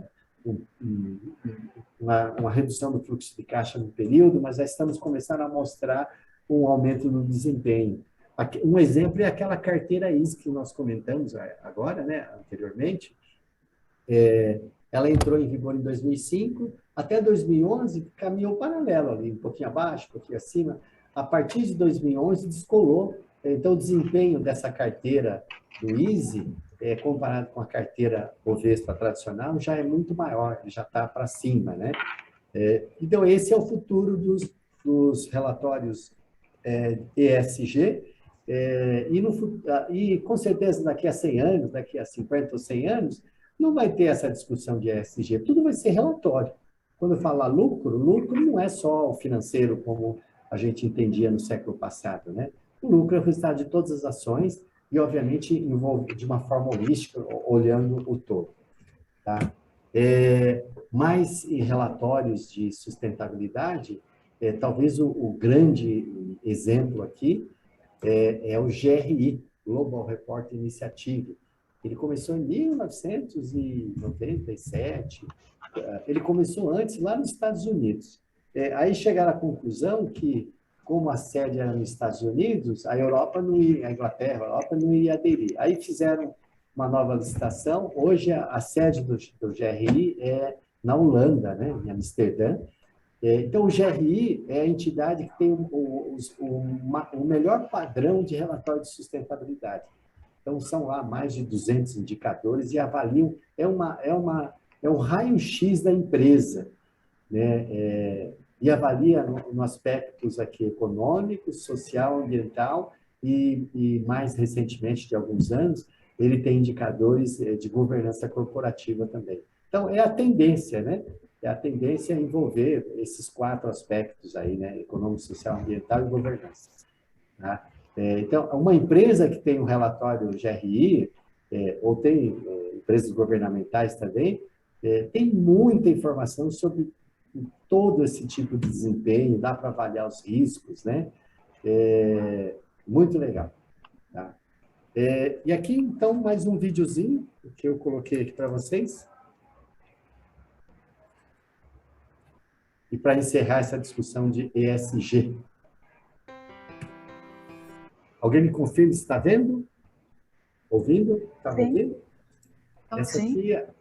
uma redução do fluxo de caixa no período, mas já estamos começando a mostrar um aumento no desempenho. Um exemplo é aquela carteira IS que nós comentamos agora, né, anteriormente. Ela entrou em vigor em 2005, até 2011 caminhou paralelo ali, um pouquinho abaixo, um pouquinho acima. A partir de 2011 descolou. Então, o desempenho dessa carteira do ISE, comparado com a carteira Bovespa tradicional, já é muito maior, já está para cima, né? Então, esse é o futuro dos relatórios ESG, e com certeza daqui a 100 anos, daqui a 50 ou 100 anos, não vai ter essa discussão de ESG, tudo vai ser relatório. Quando eu falar lucro não é só o financeiro como a gente entendia no século passado, né? O lucro é o resultado de todas as ações e, obviamente, envolve de uma forma holística, olhando o todo. Tá? Mas em relatórios de sustentabilidade, talvez o grande exemplo aqui é o GRI, Global Report Initiative. Ele começou em 1997, ele começou antes lá nos Estados Unidos. Aí chegaram à conclusão que, como a sede era nos Estados Unidos, a Europa não ia, a Inglaterra, a Europa não ia aderir. Aí fizeram uma nova licitação. Hoje a sede do GRI é na Holanda, né, em Amsterdã. Então, o GRI é a entidade que tem o melhor padrão de relatório de sustentabilidade. Então, são lá mais de 200 indicadores e avaliam, é um raio-x da empresa, né? E avalia no aspectos aqui econômico, social, ambiental e mais recentemente, de alguns anos, ele tem indicadores de governança corporativa também. Então, é a tendência, né? É a tendência a envolver esses 4 aspectos aí, né? Econômico, social, ambiental e governança. Tá? Então, uma empresa que tem um relatório GRI, ou tem empresas governamentais também, tem muita informação sobre todo esse tipo de desempenho, dá para avaliar os riscos, né? Muito legal. Tá? E aqui, então, mais um videozinho que eu coloquei aqui para vocês. E para encerrar essa discussão de ESG. Alguém me confirma se está vendo? Ouvindo? Está me ouvindo?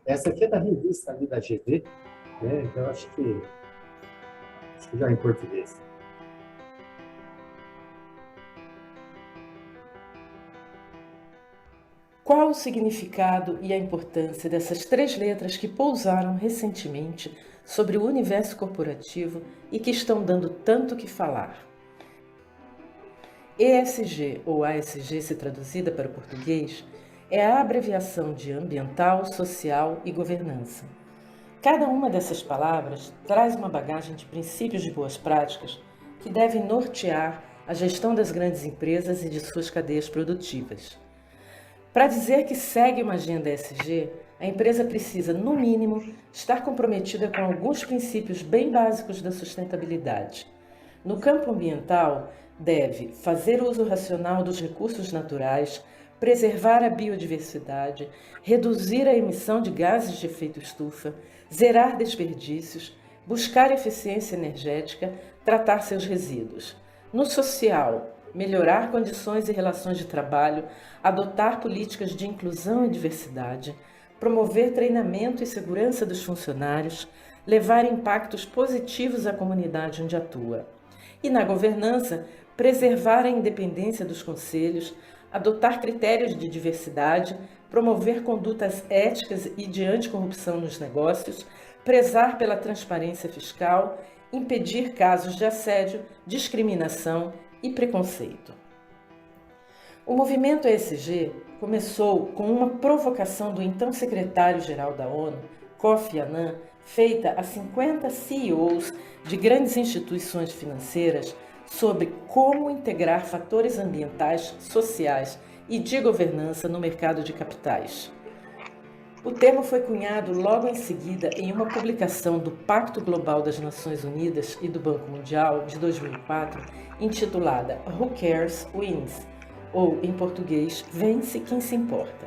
Essa aqui é da revista ali da GV, né? Então, acho que já é em português. Qual o significado e a importância dessas 3 letras que pousaram recentemente sobre o universo corporativo e que estão dando tanto que falar? ESG, ou ASG se traduzida para o português, é a abreviação de ambiental, social e governança. Cada uma dessas palavras traz uma bagagem de princípios de boas práticas que devem nortear a gestão das grandes empresas e de suas cadeias produtivas. Para dizer que segue uma agenda ESG, a empresa precisa, no mínimo, estar comprometida com alguns princípios bem básicos da sustentabilidade. No campo ambiental, deve fazer uso racional dos recursos naturais, preservar a biodiversidade, reduzir a emissão de gases de efeito estufa, zerar desperdícios, buscar eficiência energética, tratar seus resíduos. No social, melhorar condições e relações de trabalho, adotar políticas de inclusão e diversidade, promover treinamento e segurança dos funcionários, levar impactos positivos à comunidade onde atua. E na governança, preservar a independência dos conselhos, adotar critérios de diversidade, promover condutas éticas e de anticorrupção nos negócios, prezar pela transparência fiscal, impedir casos de assédio, discriminação e preconceito. O movimento ESG começou com uma provocação do então secretário-geral da ONU, Kofi Annan, feita a 50 CEOs de grandes instituições financeiras sobre como integrar fatores ambientais, sociais e de governança no mercado de capitais. O termo foi cunhado logo em seguida em uma publicação do Pacto Global das Nações Unidas e do Banco Mundial de 2004, intitulada Who Cares Wins, ou, em português, Vence quem se importa.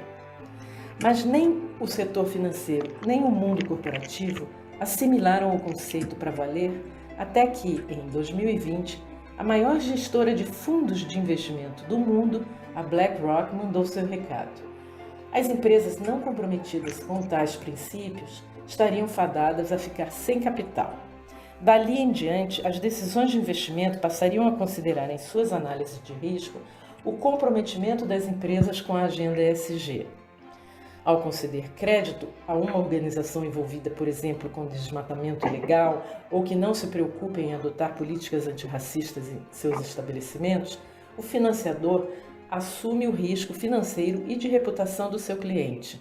Mas nem o setor financeiro, nem o mundo corporativo assimilaram o conceito para valer, até que, em 2020, a maior gestora de fundos de investimento do mundo, a BlackRock, mandou seu recado. As empresas não comprometidas com tais princípios estariam fadadas a ficar sem capital. Dali em diante, as decisões de investimento passariam a considerar em suas análises de risco o comprometimento das empresas com a agenda ESG. Ao conceder crédito a uma organização envolvida, por exemplo, com desmatamento ilegal ou que não se preocupe em adotar políticas antirracistas em seus estabelecimentos, o financiador assume o risco financeiro e de reputação do seu cliente.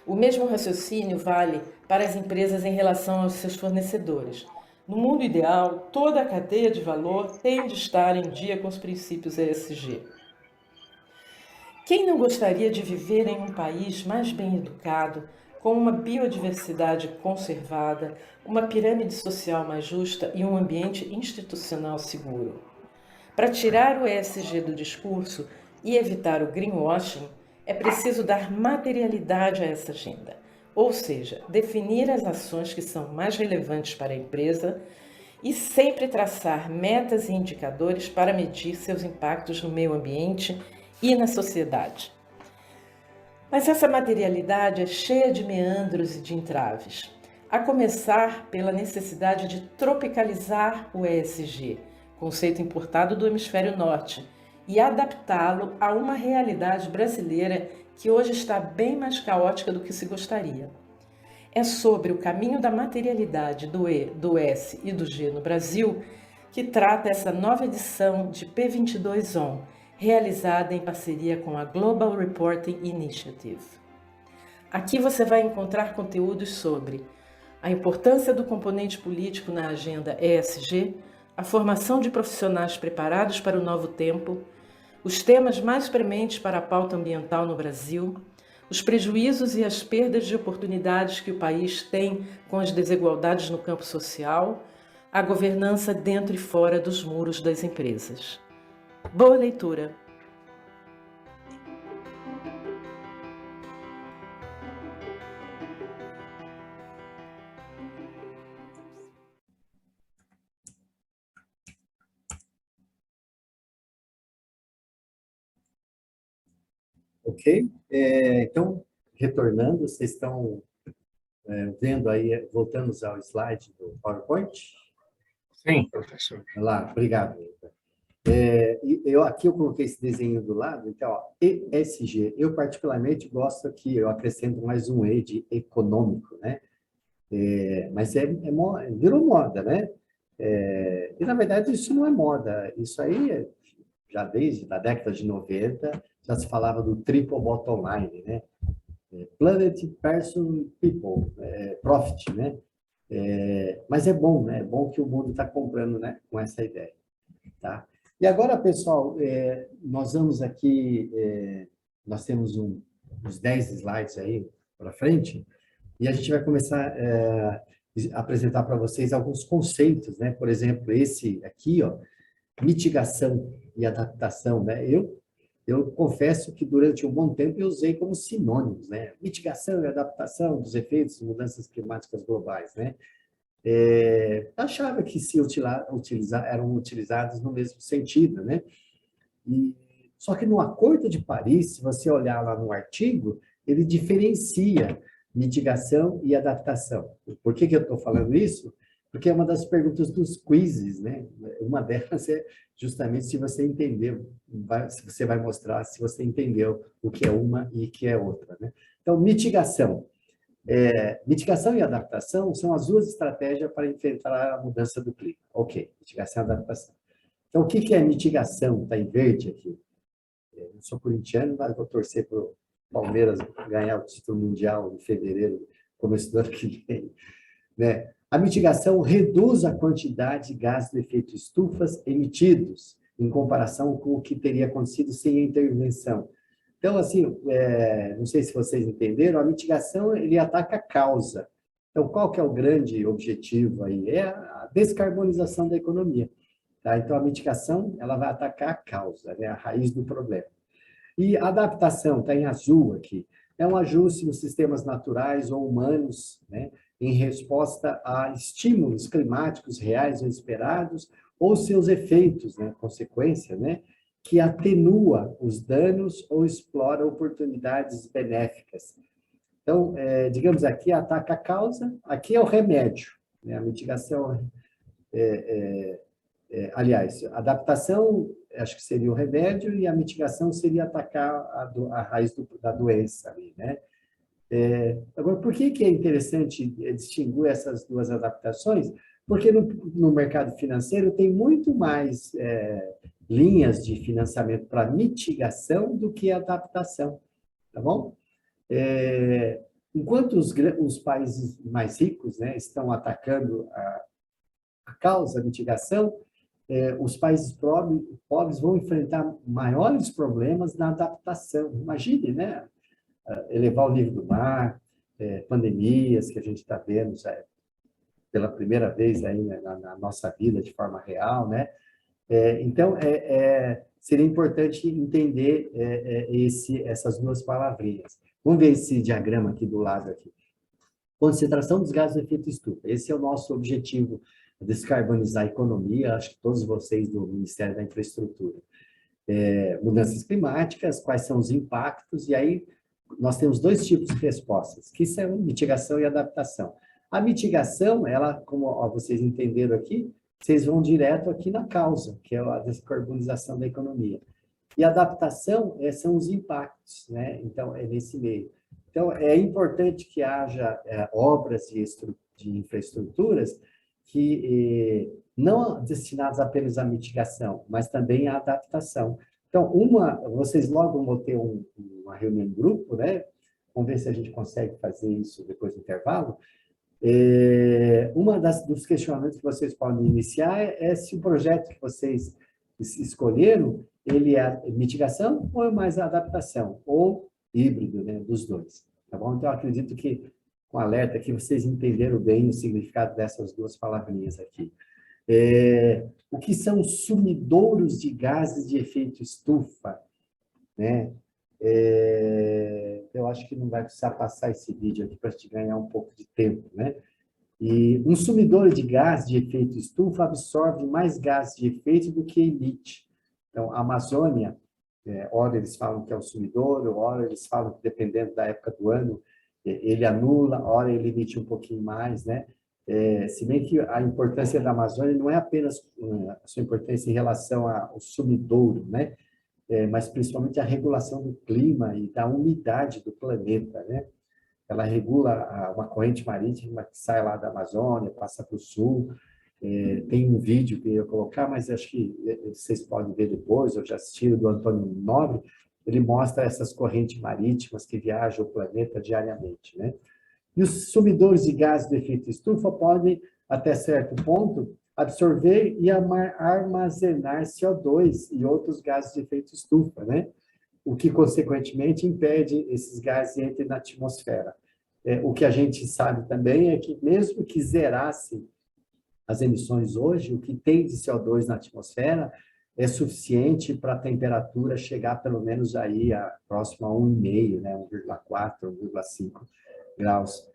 O mesmo raciocínio vale para as empresas em relação aos seus fornecedores. No mundo ideal, toda a cadeia de valor tem de estar em dia com os princípios ESG. Quem não gostaria de viver em um país mais bem educado, com uma biodiversidade conservada, uma pirâmide social mais justa e um ambiente institucional seguro. Para tirar o ESG do discurso e evitar o greenwashing, é preciso dar materialidade a essa agenda, ou seja, definir as ações que são mais relevantes para a empresa e sempre traçar metas e indicadores para medir seus impactos no meio ambiente e na sociedade. Mas essa materialidade é cheia de meandros e de entraves, a começar pela necessidade de tropicalizar o ESG, conceito importado do hemisfério norte, e adaptá-lo a uma realidade brasileira que hoje está bem mais caótica do que se gostaria. É sobre o caminho da materialidade do E, do S e do G no Brasil que trata essa nova edição de P22 On, realizada em parceria com a Global Reporting Initiative. Aqui você vai encontrar conteúdos sobre a importância do componente político na agenda ESG, a formação de profissionais preparados para o novo tempo, os temas mais prementes para a pauta ambiental no Brasil, os prejuízos e as perdas de oportunidades que o país tem com as desigualdades no campo social, a governança dentro e fora dos muros das empresas. Boa leitura! Ok? Então, retornando, vocês estão vendo aí, voltamos ao slide do PowerPoint? Sim, professor. Lá, obrigado. Aqui eu coloquei esse desenho do lado, então, ó, ESG. Eu particularmente gosto aqui, eu acrescento mais um E de econômico, né? Mas virou moda, né? E, na verdade, isso não é moda. Isso aí, já desde a década de 90, já se falava do triple bottom line, né? Planet, Person, People, Profit, né? Mas é bom, né? É bom que o mundo está comprando, né? Com essa ideia, tá? E agora, pessoal, nós vamos aqui, nós temos uns 10 slides aí para frente, e a gente vai começar a apresentar para vocês alguns conceitos, né? Por exemplo, esse aqui, ó, mitigação e adaptação, né? Eu confesso que durante um bom tempo eu usei como sinônimos, né? Mitigação e adaptação dos efeitos de mudanças climáticas globais, né? Achava que eram utilizados no mesmo sentido, né? Só que no Acordo de Paris, se você olhar lá no artigo, ele diferencia mitigação e adaptação. Por que eu estou falando isso? Porque é uma das perguntas dos quizzes, né? Uma delas é justamente se você entendeu, se você vai mostrar se você entendeu o que é uma e o que é outra, né? Então, mitigação. Mitigação e adaptação são as duas estratégias para enfrentar a mudança do clima. Ok, mitigação e adaptação. Então, o que é mitigação? Está em verde aqui. Eu não sou corintiano, mas vou torcer para o Palmeiras ganhar o título mundial em fevereiro, começo do ano que vem, né? A mitigação reduz a quantidade de gases de efeito estufas emitidos em comparação com o que teria acontecido sem a intervenção. Então, assim, não sei se vocês entenderam, a mitigação, ele ataca a causa. Então, qual que é o grande objetivo aí? É a descarbonização da economia. Tá? Então, a mitigação, ela vai atacar a causa, né? A raiz do problema. E a adaptação, está em azul aqui, é um ajuste nos sistemas naturais ou humanos, né? Em resposta a estímulos climáticos reais ou esperados, ou seus efeitos, né? Consequência, né? Que atenua os danos ou explora oportunidades benéficas. Então, digamos aqui, ataca a causa, aqui é o remédio, né? A mitigação, aliás, a adaptação, acho que seria o remédio, e a mitigação seria atacar a raiz da doença ali, né? Agora, por que é interessante distinguir essas duas adaptações? Porque no mercado financeiro tem muito mais linhas de financiamento para mitigação do que adaptação, tá bom? Enquanto os países mais ricos, né, estão atacando a causa, a mitigação, os países pobres vão enfrentar maiores problemas na adaptação. Imagine, né? Elevar o nível do mar, pandemias que a gente está vendo pela primeira vez aí, né, na nossa vida de forma real, né? Então, seria importante entender essas duas palavrinhas. Vamos ver esse diagrama aqui do lado aqui. Concentração dos gases de efeito estufa. Esse é o nosso objetivo, descarbonizar a economia, acho que todos vocês do Ministério da Infraestrutura. Mudanças climáticas, quais são os impactos, e aí nós temos dois tipos de respostas, que são mitigação e adaptação. A mitigação, ela, como vocês entenderam aqui, vocês vão direto aqui na causa, que é a descarbonização da economia. E a adaptação são os impactos, né? Então, é nesse meio. Então, é importante que haja obras de infraestruturas que não destinadas apenas à mitigação, mas também à adaptação. Então, vocês logo vão ter uma reunião em grupo, né? Vamos ver se a gente consegue fazer isso depois do intervalo. Dos questionamentos que vocês podem iniciar é se o projeto que vocês escolheram, ele é mitigação ou é mais adaptação, ou híbrido, né, dos dois, tá bom? Então, eu acredito que, com alerta aqui, vocês entenderam bem o significado dessas duas palavrinhas aqui. O que são sumidouros de gases de efeito estufa, né? Eu acho que não vai precisar passar esse vídeo aqui para te ganhar um pouco de tempo, né? E um sumidouro de gás de efeito estufa absorve mais gases de efeito do que emite. Então, a Amazônia, ora eles falam que é o sumidouro, ora eles falam que, dependendo da época do ano, ele anula, ora ele emite um pouquinho mais, né? Se bem que a importância da Amazônia não é apenas a sua importância em relação ao sumidouro, né? Mas principalmente a regulação do clima e da umidade do planeta, né? Ela regula uma corrente marítima que sai lá da Amazônia, passa para o sul. Tem um vídeo que eu ia colocar, mas acho que vocês podem ver depois, eu já assisti do Antônio Nobre, ele mostra essas correntes marítimas que viajam o planeta diariamente, né? E os sumidores de gases do efeito estufa podem, até certo ponto, absorver e armazenar CO2 e outros gases de efeito estufa, né? O que, consequentemente, impede esses gases de entrarem na atmosfera. O que a gente sabe também é que, mesmo que zerasse as emissões hoje, o que tem de CO2 na atmosfera é suficiente para a temperatura chegar, pelo menos, aí próximo a 1,5, né? 1,4, 1,5 graus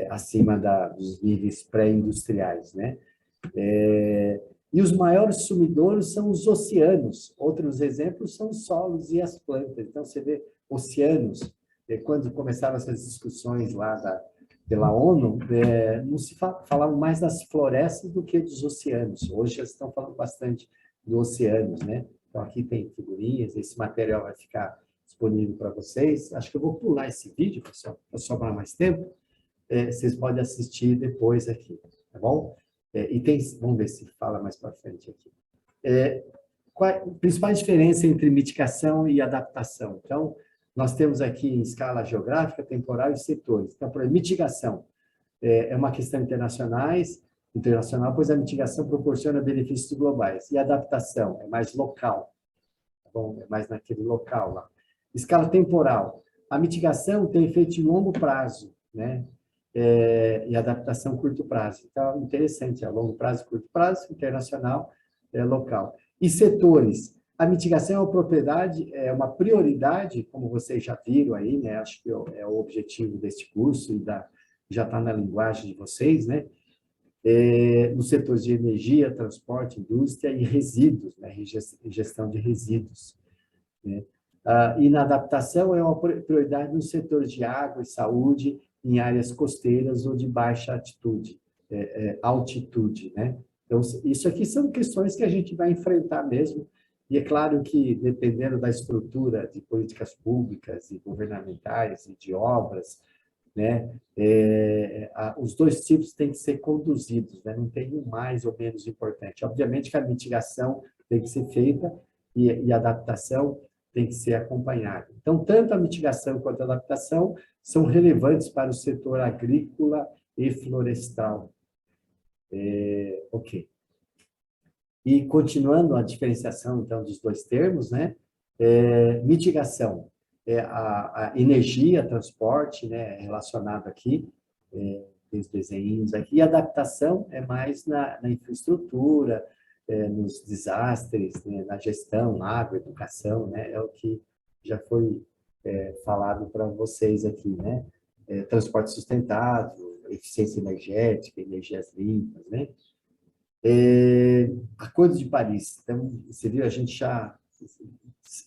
acima dos níveis pré-industriais, né? E os maiores sumidouros são os oceanos. Outros exemplos são os solos e as plantas. Então, você vê oceanos. Quando começaram essas discussões lá pela ONU, não se falava mais das florestas do que dos oceanos. Hoje, eles estão falando bastante dos oceanos, né? Então, aqui tem figurinhas, esse material vai ficar disponível para vocês. Acho que eu vou pular esse vídeo, pessoal, para sobrar mais tempo. Vocês podem assistir depois aqui, tá bom? Vamos ver se fala mais para frente aqui. Qual a principal diferença entre mitigação e adaptação? Então, nós temos aqui em escala geográfica, temporal e setores. Então, por exemplo, mitigação é uma questão internacional, pois a mitigação proporciona benefícios globais. E a adaptação é mais local, tá bom? É mais naquele local lá. Escala temporal. A mitigação tem efeito de longo prazo, né? E adaptação curto prazo. Então, interessante, longo prazo, curto prazo, internacional, local. E setores. A mitigação é uma prioridade, como vocês já viram aí, né? Acho que é o objetivo deste curso e já está na linguagem de vocês, né? Nos setores de energia, transporte, indústria e resíduos, né? Gestão de resíduos, né? E na adaptação é uma prioridade no setor de água e saúde, em áreas costeiras ou de baixa altitude, né? Então, isso aqui são questões que a gente vai enfrentar mesmo, e é claro que, dependendo da estrutura de políticas públicas e governamentais e de obras, né, os dois tipos têm que ser conduzidos, né? Não tem um mais ou menos importante. Obviamente que a mitigação tem que ser feita e a adaptação tem que ser acompanhada. Então, tanto a mitigação quanto a adaptação são relevantes para o setor agrícola e florestal. Ok. E continuando a diferenciação, então, dos dois termos, né? Mitigação a energia, transporte, né, relacionado aqui, tem os desenhos aqui, e a adaptação é mais na infraestrutura, nos desastres, né, na gestão, água, educação, né, é o que já foi falado para vocês aqui, né, transporte sustentável, eficiência energética, energias limpas, né. Acordo de Paris, então, você viu, a gente já,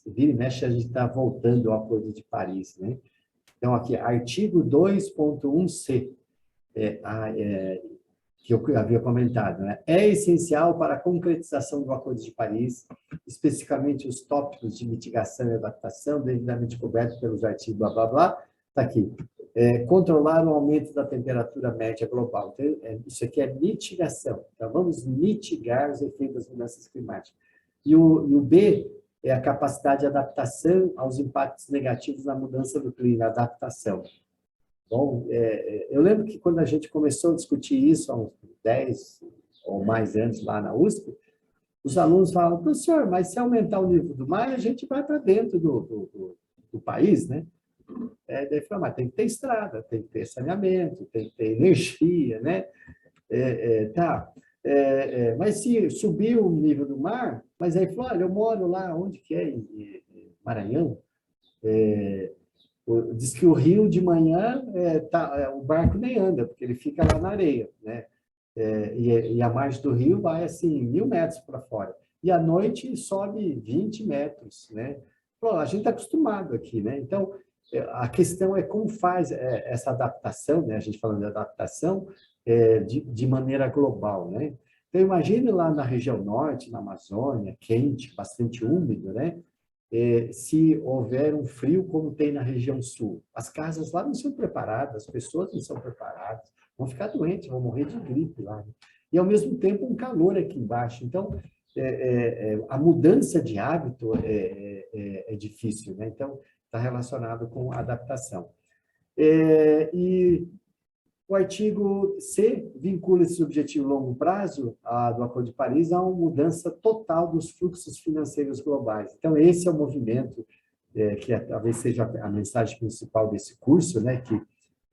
vira e mexe, a gente está voltando ao Acordo de Paris, né. Então, aqui, artigo 2.1c, que eu havia comentado, né? É essencial para a concretização do Acordo de Paris, especificamente os tópicos de mitigação e adaptação, devidamente cobertos pelos artigos blá, blá, blá, está aqui. Controlar o aumento da temperatura média global. Então, isso aqui é mitigação. Então, vamos mitigar os efeitos das mudanças climáticas. E o B é a capacidade de adaptação aos impactos negativos na mudança do clima, adaptação. Bom, eu lembro que quando a gente começou a discutir isso há uns 10 ou mais anos lá na USP, os alunos falavam, professor, mas se aumentar o nível do mar, a gente vai para dentro do país, né? Daí falou, mas tem que ter estrada, tem que ter saneamento, tem que ter energia, né? Mas se subir o nível do mar, mas aí falou, olha, eu moro lá, onde que é? Em Maranhão, diz que o rio de manhã o barco nem anda, porque ele fica lá na areia, né? E a margem do rio vai assim 1.000 metros para fora. E à noite sobe 20 metros, né? Pô, a gente está acostumado aqui, né? Então, a questão é como faz essa adaptação, né? A gente falando de adaptação de maneira global, né? Então, imagine lá na região norte, na Amazônia, quente, bastante úmido, né? Se houver um frio como tem na região sul. As casas lá não são preparadas, as pessoas não são preparadas, vão ficar doentes, vão morrer de gripe lá. Né? E, ao mesmo tempo, um calor aqui embaixo. Então, a mudança de hábito é difícil, né? Então, está relacionado com a adaptação. E o artigo C vincula esse objetivo a longo prazo do Acordo de Paris a uma mudança total dos fluxos financeiros globais. Então, esse é o movimento que talvez seja a mensagem principal desse curso, né, que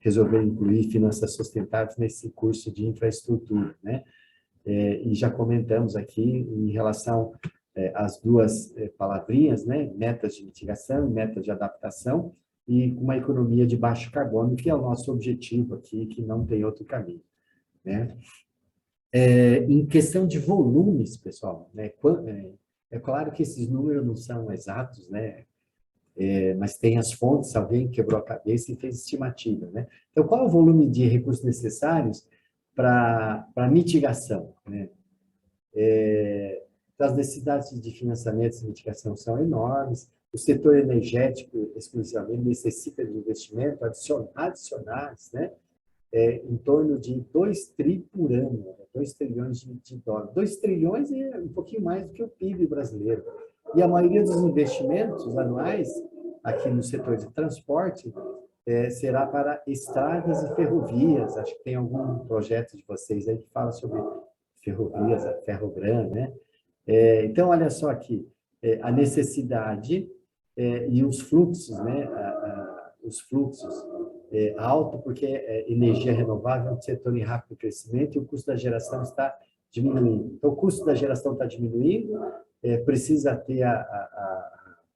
resolveu incluir finanças sustentáveis nesse curso de infraestrutura, né? E já comentamos aqui em relação às duas palavrinhas, né, metas de mitigação e metas de adaptação, e uma economia de baixo carbono, que é o nosso objetivo aqui, que não tem outro caminho, né? Em questão de volumes, pessoal, né, é claro que esses números não são exatos, né? Mas tem as fontes, alguém quebrou a cabeça e fez estimativa, né? Então, qual é o volume de recursos necessários para mitigação, né? Então, as necessidades de financiamento e mitigação são enormes. O setor energético, exclusivamente, necessita de investimento adicionais, né? Em torno de 2 tri por ano, 2 trilhões de dólares. 2 trilhões é um pouquinho mais do que o PIB brasileiro. E a maioria dos investimentos anuais, aqui no setor de transporte, será para estradas e ferrovias. Acho que tem algum projeto de vocês aí que fala sobre ferrovias, a Ferrobran, né? Então, olha só aqui, a necessidade e os fluxos, né? Os fluxos alto, porque energia renovável é um setor em rápido crescimento e o custo da geração está diminuindo. Então, o custo da geração está diminuindo, precisa ter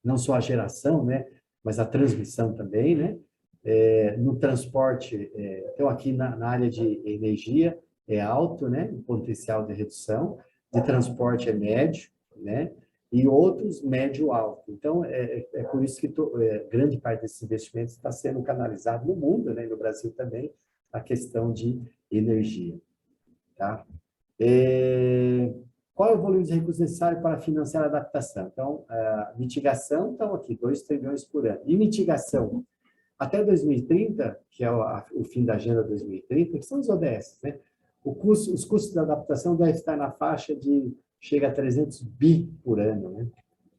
não só a geração, né? Mas a transmissão também, né? No transporte, então aqui na área de energia é alto, né? O potencial de redução, de transporte é médio, né? E outros médio-alto. Então, é por isso que grande parte desses investimentos está sendo canalizado no mundo, né? E no Brasil também, a questão de energia. Tá? Qual é o volume de recursos necessário para financiar a adaptação? Então, mitigação, então aqui, 2 trilhões por ano. E mitigação, até 2030, que é o fim da Agenda 2030, que são os ODS, né? Os custos da adaptação devem estar na faixa de chega a 300 bi por ano, né?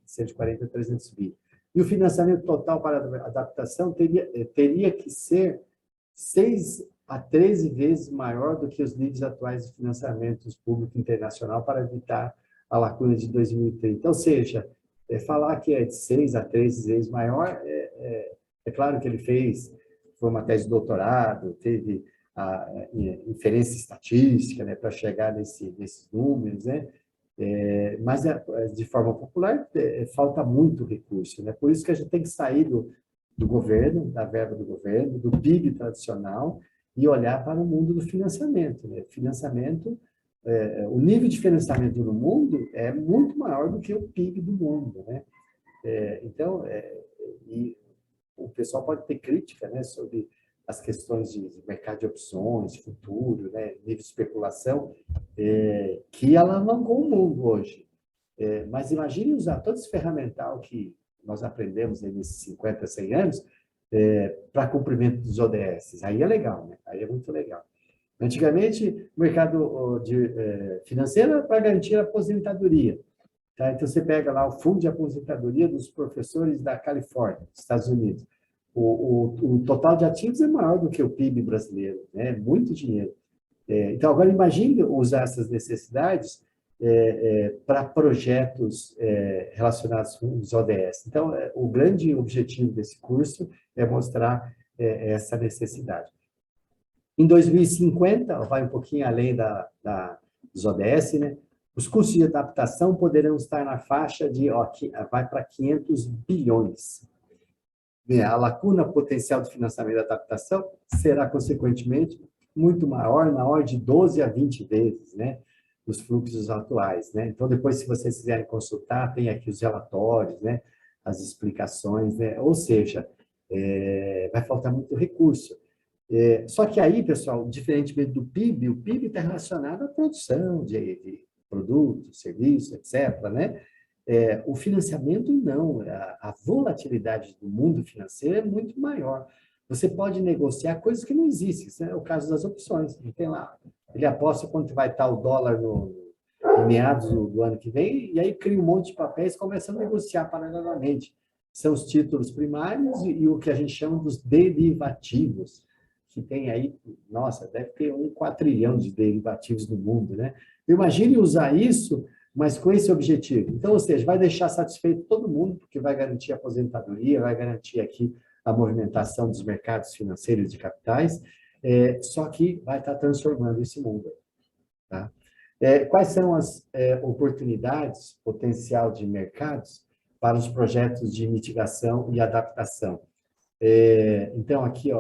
140 a 300 bi. E o financiamento total para a adaptação teria que ser 6 a 13 vezes maior do que os níveis atuais de financiamentos público internacional para evitar a lacuna de 2030. Ou seja, falar que é de 6 a 13 vezes maior é claro que ele foi uma tese de doutorado, teve a inferência estatística, né, para chegar nesses números, né? Mas, de forma popular, falta muito recurso, né? Por isso que a gente tem que sair do governo, da verba do governo, do PIB tradicional, e olhar para o mundo do financiamento, né? Financiamento, o nível de financiamento no mundo é muito maior do que o PIB do mundo, né? Então, e o pessoal pode ter crítica, né, sobre as questões de mercado de opções, futuro, né, nível de especulação, que alavancou o mundo hoje. Mas imagine usar todo esse ferramental que nós aprendemos aí nesses 50, 100 anos para cumprimento dos ODS. Aí é legal, né? Aí é muito legal. Antigamente, o mercado financeiro era para garantir a aposentadoria. Tá? Então, você pega lá o fundo de aposentadoria dos professores da Califórnia, Estados Unidos. O total de ativos é maior do que o PIB brasileiro, né? Muito dinheiro. Então, agora imagine usar essas necessidades para projetos relacionados com os ODS. Então, o grande objetivo desse curso é mostrar essa necessidade. Em 2050, vai um pouquinho além dos ODS, né? Os custos de adaptação poderão estar na faixa de, vai para 500 bilhões. A lacuna potencial de financiamento da adaptação será, consequentemente, muito maior, na ordem de 12 a 20 vezes, né, os fluxos atuais, né? Então, depois, se vocês quiserem consultar, tem aqui os relatórios, né, as explicações, né? Ou seja, vai faltar muito recurso. Só que aí, pessoal, diferentemente do PIB, o PIB está relacionado à produção de produtos, serviços, etc., né? O financiamento, não. A volatilidade do mundo financeiro é muito maior. Você pode negociar coisas que não existem. Isso é o caso das opções. Não tem lá. Ele aposta quanto vai estar o dólar em meados do ano que vem, e aí cria um monte de papéis e começa a negociar paralelamente. São os títulos primários e o que a gente chama dos derivativos, que tem aí, nossa, deve ter 1 quatrilhão de derivativos no mundo, né? Imagine usar isso, mas com esse objetivo. Então, ou seja, vai deixar satisfeito todo mundo, porque vai garantir a aposentadoria, vai garantir aqui a movimentação dos mercados financeiros de capitais, só que vai estar transformando esse mundo. Tá? Quais são as oportunidades, potencial de mercados para os projetos de mitigação e adaptação? Então, aqui,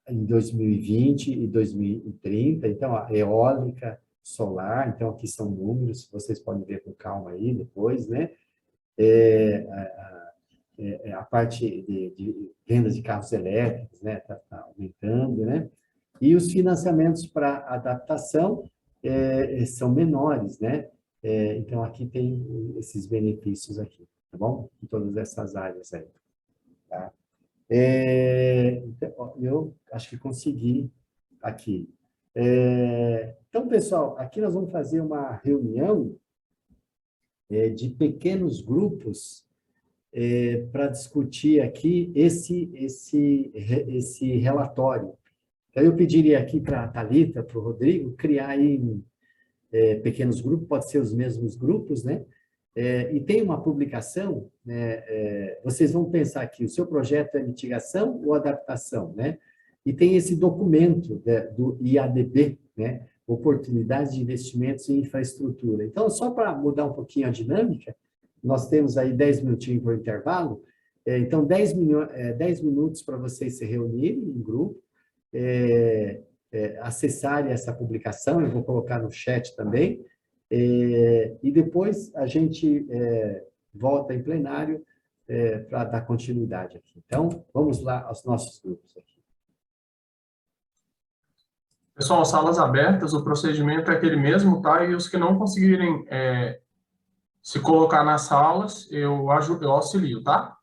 em 2020 e 2030, então, a eólica, solar, então aqui são números, vocês podem ver com calma aí depois, né? A parte de vendas de carros elétricos, né? Tá aumentando, né? E os financiamentos para adaptação são menores, né? Então aqui tem esses benefícios aqui, tá bom? Em todas essas áreas aí, tá? Então, eu acho que consegui aqui. Então, pessoal, aqui nós vamos fazer uma reunião de pequenos grupos para discutir aqui esse relatório. Então, eu pediria aqui para a Thalita, para o Rodrigo, criar aí pequenos grupos, pode ser os mesmos grupos, né? E tem uma publicação, né? Vocês vão pensar que o seu projeto é mitigação ou adaptação, né? E tem esse documento do IADB, né? Oportunidades de investimentos em infraestrutura. Então, só para mudar um pouquinho a dinâmica, nós temos aí 10 minutinhos por intervalo, então 10 minutos para vocês se reunirem em grupo, acessarem essa publicação, eu vou colocar no chat também, e depois a gente volta em plenário para dar continuidade aqui. Então, vamos lá aos nossos grupos aqui. Pessoal, salas abertas, o procedimento é aquele mesmo, tá? E os que não conseguirem se colocar nas salas, eu auxilio, tá?